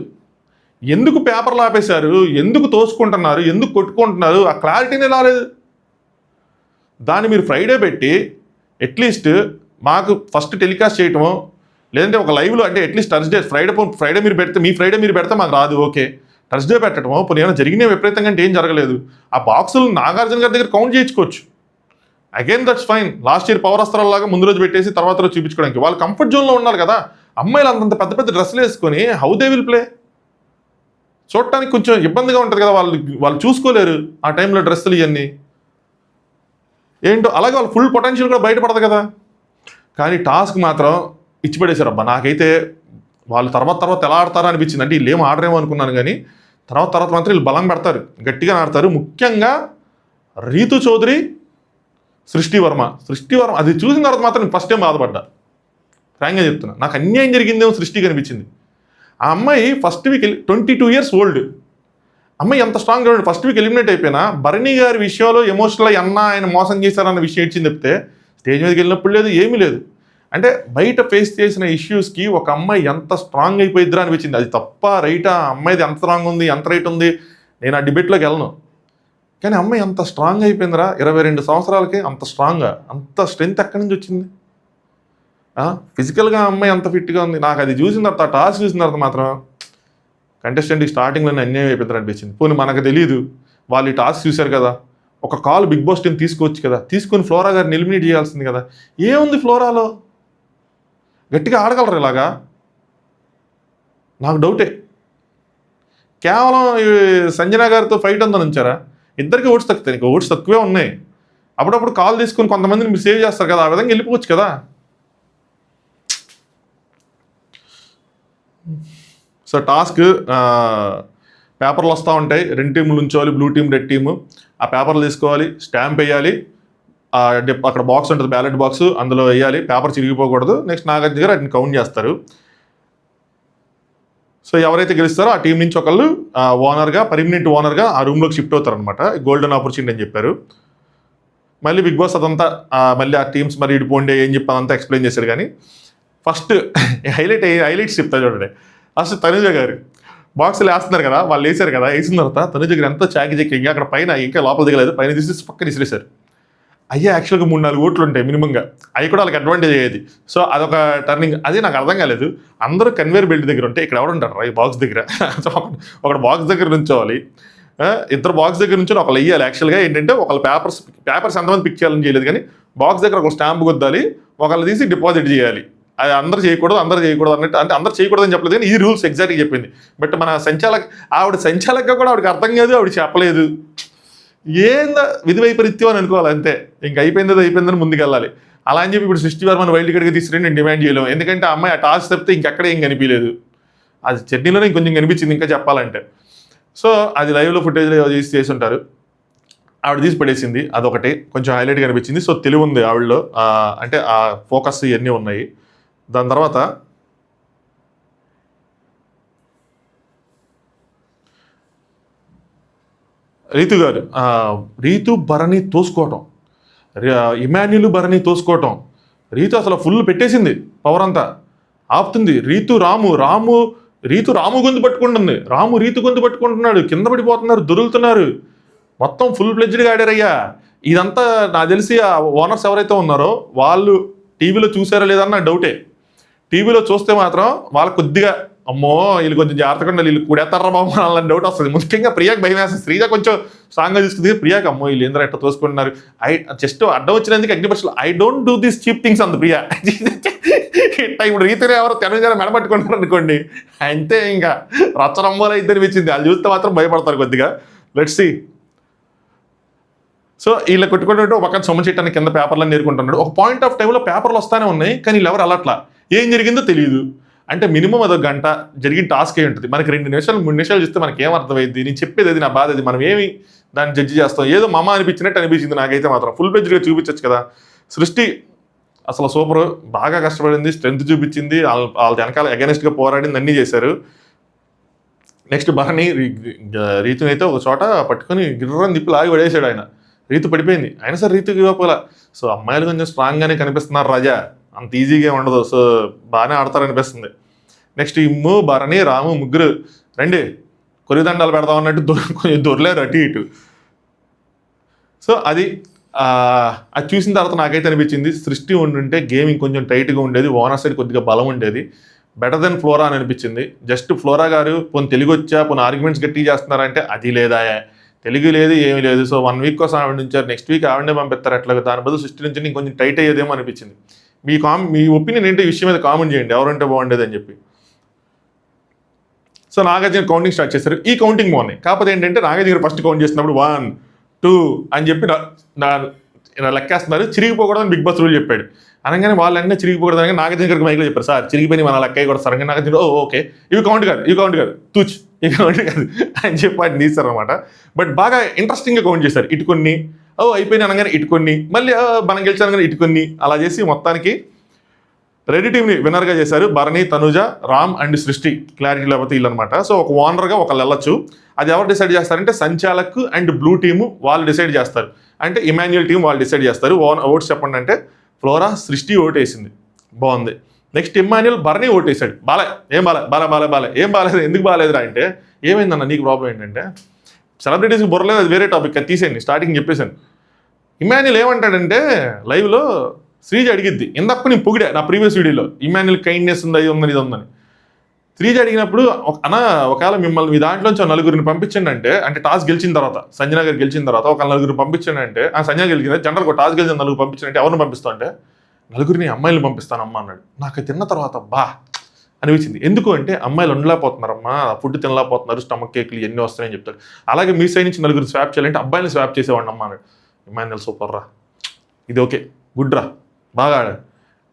ఎందుకు పేపర్లు ఆపేశారు, ఎందుకు తోసుకుంటున్నారు, ఎందుకు కొట్టుకుంటున్నారు, ఆ క్లారిటీనే రాలేదు. దాన్ని మీరు ఫ్రైడే పెట్టి అట్లీస్ట్ మాకు ఫస్ట్ టెలికాస్ట్ చేయటమో, లేదంటే ఒక లైవ్లో అంటే అట్లీస్ట్ ఫ్రైడే మీరు పెడితే మాకు రాదు, ఓకే. థర్స్డే పెట్టడమో పోనీ ఏమైనా జరిగినా విపరీతంగా అంటే ఏం జరగలేదు. ఆ బాక్సులు నాగార్జున గారి దగ్గర కౌంట్ చేయించుకోవచ్చు. Again that's fine. Last year power అస్త్రాలలాగా ముందు రోజు పెట్టేసి తర్వాత రోజు చూపించుకోవడానికి వాళ్ళు కంఫర్ట్ జోన్లో ఉండాలి కదా. అమ్మాయిలు అంతంత పెద్ద పెద్ద డ్రెస్సులు వేసుకొని హౌ దే విల్ ప్లే, చూడటానికి కొంచెం ఇబ్బందిగా ఉంటుంది కదా. వాళ్ళు చూసుకోలేరు ఆ టైంలో డ్రెస్సులు ఇవన్నీ ఏంటో. అలాగే వాళ్ళ ఫుల్ పొటెన్షియల్ కూడా బయటపడదు కదా. కానీ టాస్క్ మాత్రం ఇచ్చిపడేశారు. అబ్బా నాకైతే వాళ్ళు తర్వాత ఎలా ఆడతారో అనిపించింది. అంటే వీళ్ళు ఏం ఆడరేమో అనుకున్నాను, కానీ తర్వాత మాత్రం వీళ్ళు బలం పెడతారు, గట్టిగా ఆడతారు. ముఖ్యంగా రీతు చౌదరి, సృష్టి వర్మ అది చూసిన తర్వాత మాత్రం ఫస్ట్ టైం బాధపడ్డా. ఫ్రాంక్గా చెప్తున్నా, నాకు అన్యాయం జరిగిందేమో సృష్టి కనిపించింది. ఆ అమ్మాయి ఫస్ట్ వీక్ 22 years ఓల్డ్ అమ్మాయి ఎంత స్ట్రాంగ్ చూడండి. ఫస్ట్ వీక్ ఎలిమినేట్ అయిపోయినా భరణి గారి విషయంలో ఎమోషనల్ ఆయన మోసం చేశారన్న విషయం ఇచ్చింది చెప్తే స్టేజ్ మీదకి వెళ్ళినప్పుడు లేదు, ఏమీ లేదు. అంటే బయట ఫేస్ చేసిన ఇష్యూస్కి ఒక అమ్మాయి ఎంత స్ట్రాంగ్ అయిపోయిద్దిరా అనిపించింది. అది తప్ప రైటా, అమ్మాయిది ఎంత స్ట్రాంగ్ ఉంది, ఎంత రైట్ ఉంది, నేను ఆ డిబేట్లోకి వెళ్ళను. కానీ అమ్మాయి అంత స్ట్రాంగ్ అయిపోయిందిరా 22 సంవత్సరాలకి. అంత స్ట్రాంగ్గా, అంత స్ట్రెంగ్త్ ఎక్కడి నుంచి వచ్చింది? ఫిజికల్గా అమ్మాయి అంత ఫిట్గా ఉంది. నాకు అది చూసిన తర్వాత, టాస్క్ చూసిన తర్వాత మాత్రం కంటెస్టెంట్కి స్టార్టింగ్లోనే అన్యాయం అయిపోతారు అనిపించింది. పోనీ మనకు తెలియదు, వాళ్ళు ఈ టాస్క్ చూశారు కదా, ఒక కాల్ బిగ్ బాస్ టీం తీసుకోవచ్చు కదా, తీసుకొని ఫ్లోరా గారిని ఎలిమినేట్ చేయాల్సింది కదా. ఏముంది ఫ్లోరాలో, గట్టిగా ఆడగలరు ఇలాగా? నాకు డౌటే. కేవలం సంజన గారితో ఫైట్ ఉందని ఉంచారా? ఇద్దరికి ఓట్స్ తక్కుతాయి, ఇంకా ఓట్స్ తక్కువే ఉన్నాయి. అప్పుడప్పుడు కాల్ తీసుకొని కొంతమందిని మీరు సేవ్ చేస్తారు కదా, ఆ విధంగా వెళ్ళిపోవచ్చు కదా. సో టాస్క్ పేపర్లు వస్తూ ఉంటాయి, 2 టీంలు ఉంచోవాలి, బ్లూ టీం రెడ్ టీము. ఆ పేపర్లు తీసుకోవాలి, స్టాంప్ వేయాలి, అక్కడ బాక్స్ ఉంటుంది బ్యాలెట్ బాక్స్, అందులో వేయాలి, పేపర్ చిరిగిపోకూడదు. నెక్స్ట్ నాగార్జున గారు వాటిని కౌంట్ చేస్తారు. సో ఎవరైతే గెలుస్తారో ఆ టీం నుంచి ఒకళ్ళు పర్మనెంట్ ఓనర్గా ఆ రూమ్లోకి షిఫ్ట్ అవుతారు అనమాట. గోల్డెన్ ఆపర్చునిటీ అని చెప్పారు. మళ్ళీ బిగ్ బాస్ అదంతా మళ్ళీ ఆ టీమ్స్ మరి ఇడిపోండే ఏం చెప్పి అదంతా ఎక్స్ప్లెయిన్ చేశారు. కానీ ఫస్ట్ హైలైట్స్ చెప్తా చూడండి. ఫస్ట్ తనుజ గారు బాక్సులు వేస్తున్నారు కదా, వాళ్ళు వేసారు కదా, వేసిన తర్వాత తనుజ గారు ఎంతో చాకి చెక్కి అక్కడ పైన ఇంకా లోపల దిగలేదు, పైన తీసి పక్కన విసిరేశారు. అయ్యా యాక్చువల్గా 3-4 ఓట్లు ఉంటాయి మినిమంగా, అవి కూడా వాళ్ళకి అడ్వాంటేజ్ అయ్యేది. సో అదొక టర్నింగ్. అదే నాకు అర్థం కాలేదు. అందరూ కన్వేర్ బెల్ట్ దగ్గర ఉంటే ఇక్కడ ఎవడుంటారు ఈ బాక్స్ దగ్గర? ఒకటి బాక్స్ దగ్గర నుంచోవాలి, ఇద్దరు బాక్స్ దగ్గర నుంచి ఒకళ్ళు వెయ్యాలి. యాక్చువల్గా ఏంటంటే ఒకళ్ళు పేపర్స్ ఎంతమంది పిక్ చేయాలని చేయలేదు, కానీ బాక్స్ దగ్గర ఒక స్టాంప్ కొద్దాలి, ఒకళ్ళు తీసి డిపాజిట్ చేయాలి. అది అందరూ చేయకూడదు అన్నట్టు. అంటే అందరూ చేయకూడదని చెప్పలేదు, కానీ ఈ రూల్స్ ఎగ్జాక్ట్గా చెప్పింది. బట్ మన సంచాలక కూడా ఆవిడకి అర్థం కాదు, ఆవిడ చెప్పలేదు. ఏందా విధి వైపరీత్యం అని అనుకోవాలి అంతే. ఇంక అయిపోయిందని ముందుకెళ్ళాలి. అలా అని చెప్పి ఇప్పుడు సృష్టి వర్మని వైల్డ్ కార్డ్గా తీసుకుని నేను డిమాండ్ చేయలేము. ఎందుకంటే ఆ అమ్మాయి ఆ టాస్క్ తప్పితే ఇంకెక్కడ ఏం కనిపించలేదు. అది చట్నీలోనే ఇంకొంచెం కనిపించింది ఇంకా చెప్పాలంటే. సో అది లైవ్లో ఫుటేజ్లో చేసి ఉంటారు. ఆవిడ తీసి పడేసింది, అదొకటి కొంచెం హైలైట్గా అనిపించింది. సో తెలివి ఉంది ఆవిడలో, అంటే ఆ ఫోకస్ ఇవన్నీ ఉన్నాయి. దాని తర్వాత రీతు గారు, రీతు భరణి తోసుకోవటం, ఇమాన్యుల్ భరణి తోసుకోవటం. రీతు అసలు ఫుల్ పెట్టేసింది, పవర్ అంతా ఆపుతుంది. రీతు రాము గొంతు పట్టుకుంటుంది, రీతు గొంతు పట్టుకుంటున్నాడు, కింద పడిపోతున్నారు, దొరుకుతున్నారు. మొత్తం ఫుల్ ఫ్లెడ్జ్డ్గా ఆడారయ్యా. ఇదంతా నాకు తెలిసి ఆ ఓనర్స్ ఎవరైతే ఉన్నారో వాళ్ళు టీవీలో చూసారా లేదన్న డౌటే. టీవీలో చూస్తే మాత్రం వాళ్ళకి కొద్దిగా అమ్మో వీళ్ళు కొంచెం జాగ్రత్తగా ఉండాలి, వీళ్ళు కూడేస్తారా బాబు అలాంటి డౌట్ వస్తుంది. ముఖ్యంగా ప్రియాకి భయం వేస్తుంది. శ్రీజ కొంచెం స్ట్రాంగ్గా తీసుకుంది, ప్రియాకి అమ్మో వీళ్ళు ఏంద్రా ఎట్లా తోసుకుంటున్నారు. జస్ట్ అడ్డం వచ్చినందుకు అగ్నిపక్షులు I don't do these cheap things అంది ప్రియా. ఇప్పుడు రీతిలో ఎవరో తెలంగాణ మెడపట్టుకుంటారు అనుకోండి, అంతే ఇంకా రచ్చరంబోలో ఇద్దరు ఇచ్చింది. వాళ్ళు చూస్తే మాత్రం భయపడతారు కొద్దిగా. Let's see. సో వీళ్ళు కొట్టుకుంటుంటే ఒక పక్కన సొమ్ము చేయడానికి కింద పేపర్లను నేర్చుకుంటున్నాడు. ఒక పాయింట్ ఆఫ్ టైంలో పేపర్లు వస్తానే ఉన్నాయి, కానీ వీళ్ళు ఎవరు అలట్లా. ఏం జరిగిందో తెలియదు. అంటే మినిమం అదొక గంట జరిగిన టాస్క్ ఏ ఉంటుంది. మనకి 2 నిమిషాలు 3 నిమిషాలు చూస్తే మనకి ఏం అర్థమైంది, నేను చెప్పేది అది, నా బాధ అది, మనం ఏమి దాన్ని జడ్జి చేస్తాం. ఏదో మమ అనిపించినట్టు అనిపించింది నాకైతే మాత్రం. ఫుల్ పేజ్గా చూపించచ్చు కదా. సృష్టి అసలు సూపర్, బాగా కష్టపడింది, స్ట్రెంత్ చూపించింది, వాళ్ళ వెనకాల అగెనిస్ట్గా పోరాడింది, అన్నీ చేశారు. నెక్స్ట్ భరణి రీతుని అయితే ఒక చోట పట్టుకొని గిర్రని తిప్పి లాగి పడేసాడు ఆయన. రీతు పడిపోయింది, అయినా సరే రీతుకి ఇవ్వకపోలా. సో అమ్మాయిలు కొంచెం స్ట్రాంగ్గానే కనిపిస్తున్నారు రాజా, అంత ఈజీగా ఉండదు. సో బాగానే ఆడతారనిపిస్తుంది. నెక్స్ట్ ఇమ్ము, భరణి, రాము ముగ్గురు రండి కొరిదండాలు పెడదాం అన్నట్టు కొంచెం దొరలేరు అటు ఇటు. సో అది చూసిన తర్వాత నాకైతే అనిపించింది సృష్టి ఉండుంటే గేమ్ ఇంకొంచెం టైట్గా ఉండేది, ఓనర్ సైడ్ కొద్దిగా బలం ఉండేది, బెటర్ దెన్ ఫ్లోరా అని అనిపించింది. జస్ట్ ఫ్లోరా గారు పోనీ తెలుగు వచ్చా, పోనీ ఆర్గ్యుమెంట్స్ గట్టి చేస్తున్నారంటే అది లేదా, తెలుగు లేదు ఏమీ లేదు. సో 1 వీక్ కోసం ఆవిడ ఉంచారు, నెక్స్ట్ వీక్ ఆవిడనే పంపిస్తారు. అట్లా దాని బదులు సృష్టి నుంచి ఇంకొంచెం టైట్ అయ్యేదేమో అనిపించింది. మీ ఒపీనియన్ ఏంటో ఈ విషయం మీద కామెంట్ చేయండి, ఎవరంటే బాగుండేది అని చెప్పి. సో నాగార్జున కౌంటింగ్ స్టార్ట్ చేశారు. ఈ కౌంటింగ్ బాగున్నాయి, కాకపోతే ఏంటంటే నాగార్జున ఫస్ట్ కౌంట్ చేసినప్పుడు 1 2 అని చెప్పి లెక్కేస్తున్నారు. చిరిగిపోకూడదని బిగ్ బాస్ రూల్ చెప్పాడు. అనగానే వాళ్ళన్నీ చిరిగిపోకూడదని నాగార్జున గారికి మైక్లో చెప్పారు, సార్ చిరిగిపోయి మన లెక్క కూడా సరంగా. నాగార్జున ఓకే ఇవి కౌంట్ కాదు తూచ్ ఈ కౌంట్ కాదు అని చెప్పి వాటిని తీస్తారు అనమాట. బట్ బాగా ఇంట్రెస్టింగ్గా కౌంట్ చేశారు. ఇటు కొన్ని అయిపోయినా అనగానే ఇటు కొన్ని, మళ్ళీ మనం గెలిచాను కానీ ఇటు కొన్ని, అలా చేసి మొత్తానికి రెడీ టీమ్ని విన్నర్గా చేశారు. భరణి, తనుజ, రామ్ అండ్ సృష్టి. క్లారిటీ లేకపోతే వీళ్ళు అనమాట. సో ఒక ఓనర్గా ఒకళ్ళు వెళ్ళొచ్చు. అది ఎవరు డిసైడ్ చేస్తారంటే సంచాలక్ అండ్ బ్లూ టీము వాళ్ళు డిసైడ్ చేస్తారు. అంటే ఇమాన్యుయల్ టీం వాళ్ళు డిసైడ్ చేస్తారు. ఓట్స్ చెప్పండి అంటే ఫ్లోరా సృష్టి ఓటేసింది, బాగుంది. నెక్స్ట్ ఇమాన్యుయల్ భరణి ఓటేసాడు, ఏం బాలే ఏం బాలేదు, ఎందుకు బాగాలేదురా అంటే ఏమైందన్న నీకు ప్రాబ్లం ఏంటంటే సెలబ్రిటీస్కి బుర్రలేదు, అది వేరే టాపిక్, అది తీసేయండి, స్టార్టింగ్ చెప్పేశాను. ఇమాన్యుయల్ ఏమంటాడంటే లైవ్లో శ్రీజ అడిగిద్ది, ఇందప్పుడు నేను పొగిడా నా ప్రీవియస్ వీడియోలో, ఇమాన్యుయల్ కైండ్నెస్ ఉంది, అది ఉందని ఇది ఉందని. శ్రీజ అడిగినప్పుడు అన్న ఒకవేళ మిమ్మల్ని మీ దాంట్లోంచి 4 పంపించండి అంటే టాస్ గెలిచిన తర్వాత, సంజన గారు గెలిచిన తర్వాత ఒక 4 పంపించండి అంటే, సంజన గెలిచింది జనరల్ ఒక టాస్ గెలిచిన 4 పంపించండి అంటే ఎవరిని పంపిస్తా అంటే 4 అమ్మాయిలు పంపిస్తానమ్మా అన్నాడు. నాకు తిన్న తర్వాత అనిపించింది. ఎందుకు అంటే అమ్మాయిలు ఉండలేకపోతున్నారమ్మా, ఫుడ్ తినలేకపోతున్నారు, స్టమక్ కేక్లు ఇవన్నీ వస్తాయని చెప్తారు. అలాగే మీ సైడ్ నుంచి 4 స్వాప్ చేయాలంటే అబ్బాయిని స్వాప్ చేసేవాడిని అమ్మా అన్నాడు. ఇమాన్యుయల్ సూపర్ రా, ఇది ఓకే గుడ్ రా, బాగా ఆడాడు.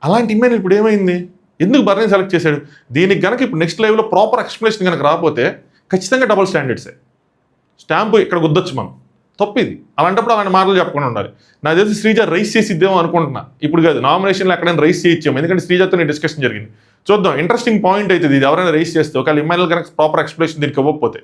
అలాంటి ఇమాన్యుయల్ ఇప్పుడు ఏమైంది, ఎందుకు భరణి సెలెక్ట్ చేశాడు? దీనికి కనుక ఇప్పుడు నెక్స్ట్ లైవ్లో ప్రాపర్ ఎక్స్ప్లెనేషన్ కనుక రాకపోతే ఖచ్చితంగా డబుల్ స్టాండర్డ్సే, స్టాంపు ఇక్కడ గుద్దొచ్చు మనం, తప్పిది. అలాంటప్పుడు అలాంటి మాటలు చెప్పకుండా ఉండాలి. నాకు తెలిసి శ్రీజ రైస్ చేసిద్దేమో అనుకుంటున్నా, ఇప్పుడు కాదు నామినేషన్లో ఎక్కడైనా రైస్ చేయించాము, ఎందుకంటే శ్రీజతో నేను డిస్కషన్ జరిగింది. చూద్దాం, ఇంట్రెస్టింగ్ పాయింట్ అవుతుంది ఇది, ఎవరైనా రైస్ చేస్తే ఒకవేళ ఇమాన్యుయల్ కనుక ప్రాపర్ ఎక్స్ప్లెనేషన్ దీనికి ఇవ్వకపోతే.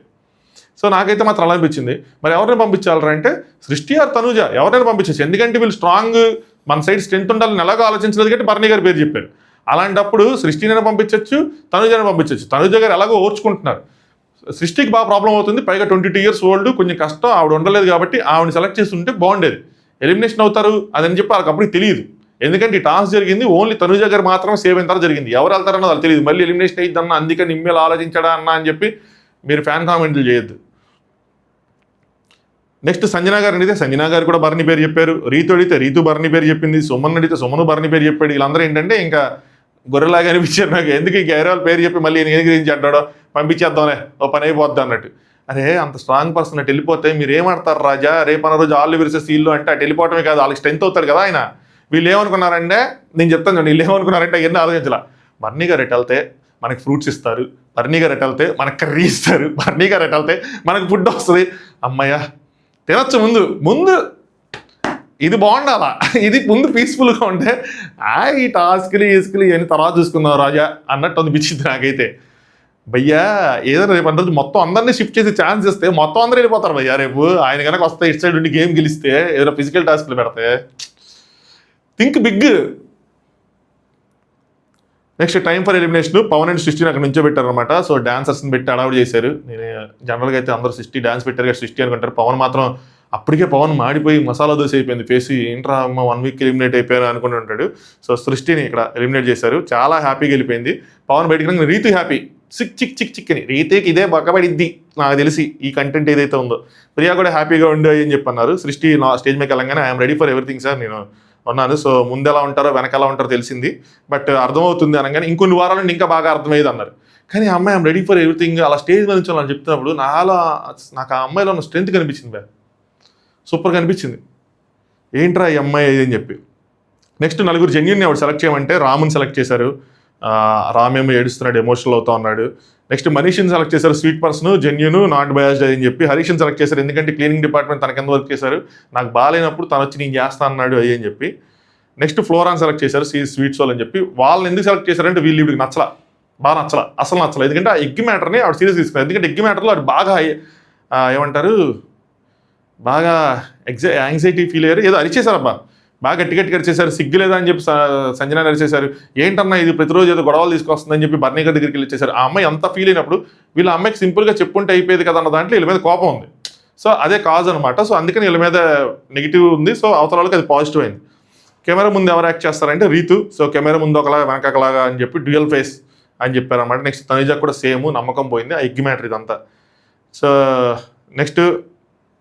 సో నాకైతే మాత్రం అలా అనిపించింది. మరి ఎవరిని పంపించాలరా అంటే సృష్టి ఆర్ తనుజ, ఎవరైనా పంపించచ్చు, ఎందుకంటే వీళ్ళు స్ట్రాంగ్, మన సైడ్ స్ట్రెంత్ ఉండాలని ఎలాగో ఆలోచించలేదు కాబట్టి భరణి గారి పేరు చెప్పారు. అలాంటప్పుడు సృష్టినైనా పంపించవచ్చు, తనుజని పంపించవచ్చు. తనుజ గారు ఎలాగో ఓర్చుకుంటున్నారు, సృష్టికి బాగా ప్రాబ్లం అవుతుంది, పైగా 22 years ఓల్డ్, కొంచెం కష్టం, ఆవిడ ఉండలేదు కాబట్టి ఆవిడని సెలెక్ట్ చేస్తుంటే బాగుండేది. ఎలిమినేషన్ అవుతారు అదని చెప్పి వాళ్ళకి అప్పుడు తెలియదు, ఎందుకంటే ఈ టాస్క్ జరిగింది ఓన్లీ తనుజ గారు మాత్రమే సేవ్ అయిన తర్వాత జరిగింది. ఎవరు వెళ్తారన్నది వాళ్ళకి తెలియదు, మళ్ళీ ఎలిమినేషన్ అయిద్దన్న అందుకని ఇమ్మేలు ఆలోచించడా అన్న అని చెప్పి మీరు ఫ్యాన్ కామెంట్లు చేయొద్దు. నెక్స్ట్ సంజనా గారు అడిగితే సంజనా గారు కూడా భరణి పేరు చెప్పారు, రీతు అడిగితే రీతు భరణి పేరు చెప్పింది, సుమన్ అడిగితే సుమను భరణి పేరు చెప్పాడు. వీళ్ళందరూ ఏంటంటే ఇంకా గొర్రెలాగా అనిపించారు నాకు, ఎందుకు ఈ గైరవాళ్ళ పేరు చెప్పి మళ్ళీ నేను గురించి అంటాడో, పంపించేద్దాంలే ఓ పని అయిపోద్ది అన్నట్టు. అరే అంత స్ట్రాంగ్ పర్సన్ అటు వెళ్ళిపోతే మీరు ఏమంటారు రాజా, రేపు అన్న రోజు ఆళ్ళు విరిసెస్ వీళ్ళు అంటే అటు వెళ్ళిపోవటమే కాదు, వాళ్ళకి స్ట్రెంత్ అవుతారు కదా ఆయన. వీళ్ళు ఏమనుకున్నారంటే, నేను చెప్తాను వీళ్ళు ఏమనుకున్నారంటే ఎన్నో ఆలోచించాల, భరణి గారు ఎటు వెళ్తే మనకి ఫ్రూట్స్ ఇస్తారు, భరణి గారు ఎటు వెళ్తే మనకు కర్రీ ఇస్తారు, భరణి గారు ఎటు వెళ్తే మనకు ఫుడ్ వస్తుంది, అమ్మయ్య తినచ్చు ముందు ఇది బాగుండాలా, ఇది ముందు పీస్ఫుల్గా ఉంటే ఈ టాస్క్లు ఈస్కులు ఇవన్నీ తర్వాత చూసుకుందాం రాజా అన్నట్టు అనిపించింది నాకైతే. భయ్యా ఏదైనా రేపు అంటే మొత్తం అందరినీ షిఫ్ట్ చేసే ఛాన్స్ ఇస్తే మొత్తం అందరూ వెళ్ళిపోతారు భయ్యా రేపు. ఆయన కనుక వస్తే ఇటు సైడ్ ఉండి గేమ్ గెలిస్తే ఏదైనా ఫిజికల్ టాస్క్లు పెడితే think big. Next time for elimination, Pavan and సృష్టిని అక్కడ నుంచో పెట్టారనమాట. సో డాన్సర్స్ని పెట్టి అడౌట్ చేశారు. నేను జనరల్గా అయితే అందరూ సృష్టి డాన్స్ పెట్టారు కదా సృష్టి అనుకుంటారు, పవన్ మాత్రం అప్పటికే పవన్ మాడిపోయి మసాలా దోశ అయిపోయింది ఫేస్, ఏంట్రా అమ్మ 1 వీక్ ఎలిమినేట్ అయిపోయారు అనుకుంటూ ఉంటాడు. సో సృష్టిని ఇక్కడ ఎలిమినేట్ చేశారు, చాలా హ్యాపీగా వెళ్ళిపోయింది. పవన్ బయటికి రీతు హ్యాపీ, చిక్ చిక్ చిక్ చిక్ అని రీతేకి ఇదే బక్కబడిద్ది నాకు తెలిసి ఈ కంటెంట్ ఏదైతే ఉందో. ప్రియా కూడా హ్యాపీగా ఉండే అని చెప్పన్నారు. సృష్టి నా స్టేజ్ మీద వెళ్ళంగానే I'm ready for everything sir నేను ఉన్నాను. సో ముందు ఎలా ఉంటారో వెనక ఎలా ఉంటారో తెలిసింది, బట్ అర్థమవుతుంది అనగానే ఇంకొన్ని వారాల నుండి ఇంకా బాగా అర్థమయ్యేది అన్నారు. కానీ ఆ అమ్మాయి ఐఎమ్ రెడీ ఫర్ ఎవ్రీథింగ్ అలా స్టేజ్ మీద నుంచి అని చెప్తున్నప్పుడు నాకు ఆ అమ్మాయిలో ఉన్న స్ట్రెంత్ కనిపించింది, సూపర్ కనిపించింది. ఏంట్రా ఈ అమ్మాయి అని చెప్పి. నెక్స్ట్ నలుగురు జెన్యున్ని ఆవిడ సెలెక్ట్ చేయమంటే రాముని సెలెక్ట్ చేశారు. రామేమో ఏడుస్తున్నాడు, ఎమోషనల్ అవుతా ఉన్నాడు. నెక్స్ట్ మనీష్ని సెలెక్ట్ చేశారు, sweet person, genuine, not biased అని చెప్పి. హరీష్ని సెలెక్ట్ చేశారు ఎందుకంటే క్లీనింగ్ డిపార్ట్మెంట్ తన కింద వర్క్ చేశారు, నాకు బాగాలేనప్పుడు తను వచ్చి నేను చేస్తా అన్నాడు అని చెప్పి. నెక్స్ట్ ఫ్లోరాన్ సెలెక్ట్ చేశారు, స్వీట్ సోల్ అని చెప్పి. వాళ్ళని ఎందుకు సెలెక్ట్ చేశారంటే వీళ్ళు ఇవిడికి బాగా నచ్చల, అసలు నచ్చలేదు. ఎందుకంటే ఆ ఎగ్ మ్యాటర్ని ఆవిడ సీరియస్ తీసుకున్నారు. ఎందుకంటే ఎగ్ మ్యాటర్లో ఆవిడ బాగా ఏమంటారు బాగా యాంగ్జైటీ ఫీల్ అయ్యారు, ఏదో అరిచేశారబ్బా, బాగా గట్టి అరిచేశారు. సిగ్గు లేదా అని చెప్పి సంజనాని అరిచేశారు. ఏంటన్నా ఇది ప్రతిరోజు ఏదో గొడవలు తీసుకొస్తుందని చెప్పి బర్నీ గారి దగ్గరికి వెళ్ళిచ్చేశారు. ఆ అమ్మాయి అంత ఫీల్ అయినప్పుడు వీళ్ళ అమ్మాయికి సింపుల్గా చెప్పుంటే అయిపోయేది కదా అన్న దాంట్లో వీళ్ళ మీద కోపం ఉంది. సో అదే కాజ్ అనమాట. సో అందుకని వీళ్ళ మీద నెగిటివ్ ఉంది. సో అవతల వాళ్ళకి అది పాజిటివ్ అయింది. కెమెరా ముందు ఎవరు యాక్ట్ చేస్తారంటే రీతు. సో కెమెరా ముందు ఒకలాగా వెనకలాగా అని చెప్పి డ్యూయల్ ఫేస్ అని చెప్పారనమాట. నెక్స్ట్ తనుజ కూడా సేమ్, నమ్మకం పోయింది. ఆ ఎగ్ మ్యాటర్ ఇదంతా. సో నెక్స్ట్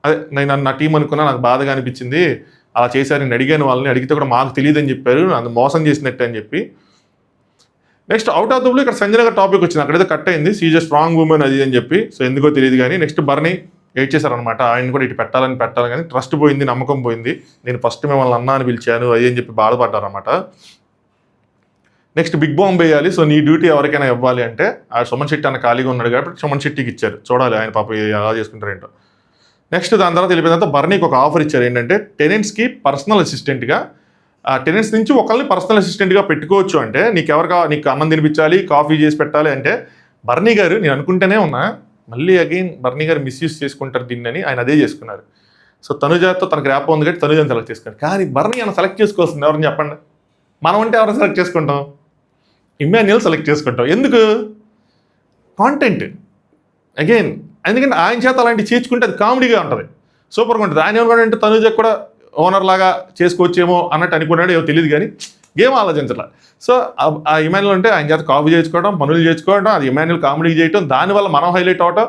అదే నేను నా టీం అనుకున్నా, నాకు బాధగా అనిపించింది. అలా చేశారు, నేను అడిగాను వాళ్ళని, అడిగితే కూడా మాకు తెలియదు అని చెప్పారు, నన్ను మోసం చేసినట్టు అని చెప్పి. Next out of the blue ఇక్కడ సంజన గారు టాపిక్ వచ్చింది, అక్కడైతే కట్ అయింది. సీజ్ స్ట్రాంగ్ ఉమెన్ అది అని చెప్పి. సో ఎందుకో తెలియదు కానీ నెక్స్ట్ బర్నీ ఎయిట్ చేశారనమాట. ఆయన కూడా ఇటు పెట్టాలి కానీ ట్రస్ట్ పోయింది, నమ్మకం పోయింది. నేను ఫస్ట్ మిమ్మల్ని అన్నా అని పిలిచాను అది అని చెప్పి బాధపడ్డారనమాట. నెక్స్ట్ బిగ్ బాంబ్ వేయాలి. సో నీ డ్యూటీ ఎవరికైనా ఇవ్వాలి అంటే ఆ సుమన్ శెట్టి అన్న ఖాళీగా ఉన్నాడు కాబట్టి సుమన్ శెట్టికి ఇచ్చారు. చూడాలి ఆయన పాప ఎలా చేసుకుంటారు ఏంటో. నెక్స్ట్ దాని తర్వాత వెళ్ళిపోయిన తర్వాత బర్నీకి ఒక ఆఫర్ ఇచ్చారు. ఏంటంటే టెనెంట్స్కి పర్సనల్ అసిస్టెంట్గా, టెనెంట్స్ నుంచి ఒకరిని పర్సనల్ అసిస్టెంట్గా పెట్టుకోవచ్చు. అంటే నీకు అన్నం తినిపించాలి, కాఫీ చేసి పెట్టాలి అంటే బర్నీ గారు నేను అనుకుంటూనే ఉన్నా, మళ్ళీ అగైన్ బర్నీ గారు మిస్యూజ్ చేసుకుంటారు దీన్ని అని ఆయన అదే చేసుకున్నారు. సో తనుజాతో తనకు ర్యాప్ ఉంది కాబట్టి తనుజాని సెలెక్ట్ చేసుకున్నారు. కానీ బర్నీ ఆయన సెలెక్ట్ చేసుకోవాల్సింది ఎవరిని చెప్పండి? మనం అంటే ఎవరిని సెలెక్ట్ చేసుకుంటాం? ఇమ్మాన్యుయల్ సెలెక్ట్ చేసుకుంటాం. ఎందుకు? Content again. ఎందుకంటే ఆయన చేత అలాంటివి చేర్చుకుంటే అది కామెడీగా ఉంటుంది, సూపర్గా ఉంటుంది. ఆయన ఏమనుకుంటే తనుజకు కూడా ఓనర్ లాగా చేసుకోవచ్చేమో అన్నట్టు అనుకున్నాడు, ఏమో తెలియదు కానీ గేమ్ ఆలోచించాల. సో ఆ ఇమాన్యుల్ అంటే ఆయన చేత కాఫీ చేయించుకోవడం, పనులు చేయించుకోవడం, అది ఇమాన్యుల్ కామెడీ చేయడం, దానివల్ల మనం హైలైట్ అవటం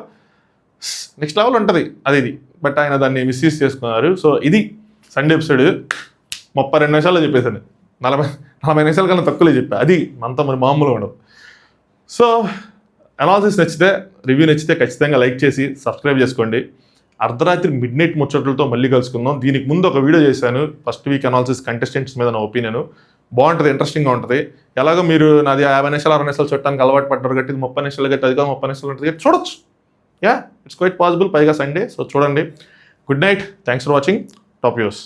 నెక్స్ట్ లెవెల్ ఉంటుంది అది ఇది. బట్ ఆయన దాన్ని మిస్యూజ్ చేసుకున్నారు. సో ఇది సండే ఎపిసోడ్. 32 నిమిషాల్లో చెప్పేసాను, 40 నిమిషాల కన్నా తక్కువలే చెప్పా. అది మనతో మరి మామూలుగా ఉండదు. సో అనాలిసిస్ నచ్చితే, రివ్యూ నచ్చితే ఖచ్చితంగా లైక్ చేసి సబ్స్క్రైబ్ చేసుకోండి. అర్ధరాత్రి మిడ్నైట్ ముచ్చట్లతో మళ్ళీ కలుసుకుందాం. దీనికి ముందు ఒక వీడియో చేశాను, ఫస్ట్ వీక్ అనాలిసిస్ కంటెస్టెంట్స్ మీద నా ఒపీనియన్. బాగుంటుంది, ఇంట్రెస్టింగ్గా ఉంటుంది. ఎలాగో మీరు నాది 50 నిమిషాలు 60 నిమిషాలు చుట్టానికి అలవాటు పడ్డారు కాబట్టి 30 నిమిషాలు గట్టి, అది కాదు 30 నిమిషాలు ఉంటుంది కాబట్టి చూడొచ్చు. It's quite possible. పైగా సండే. సో చూడండి. Good night, thanks for watching. Top views.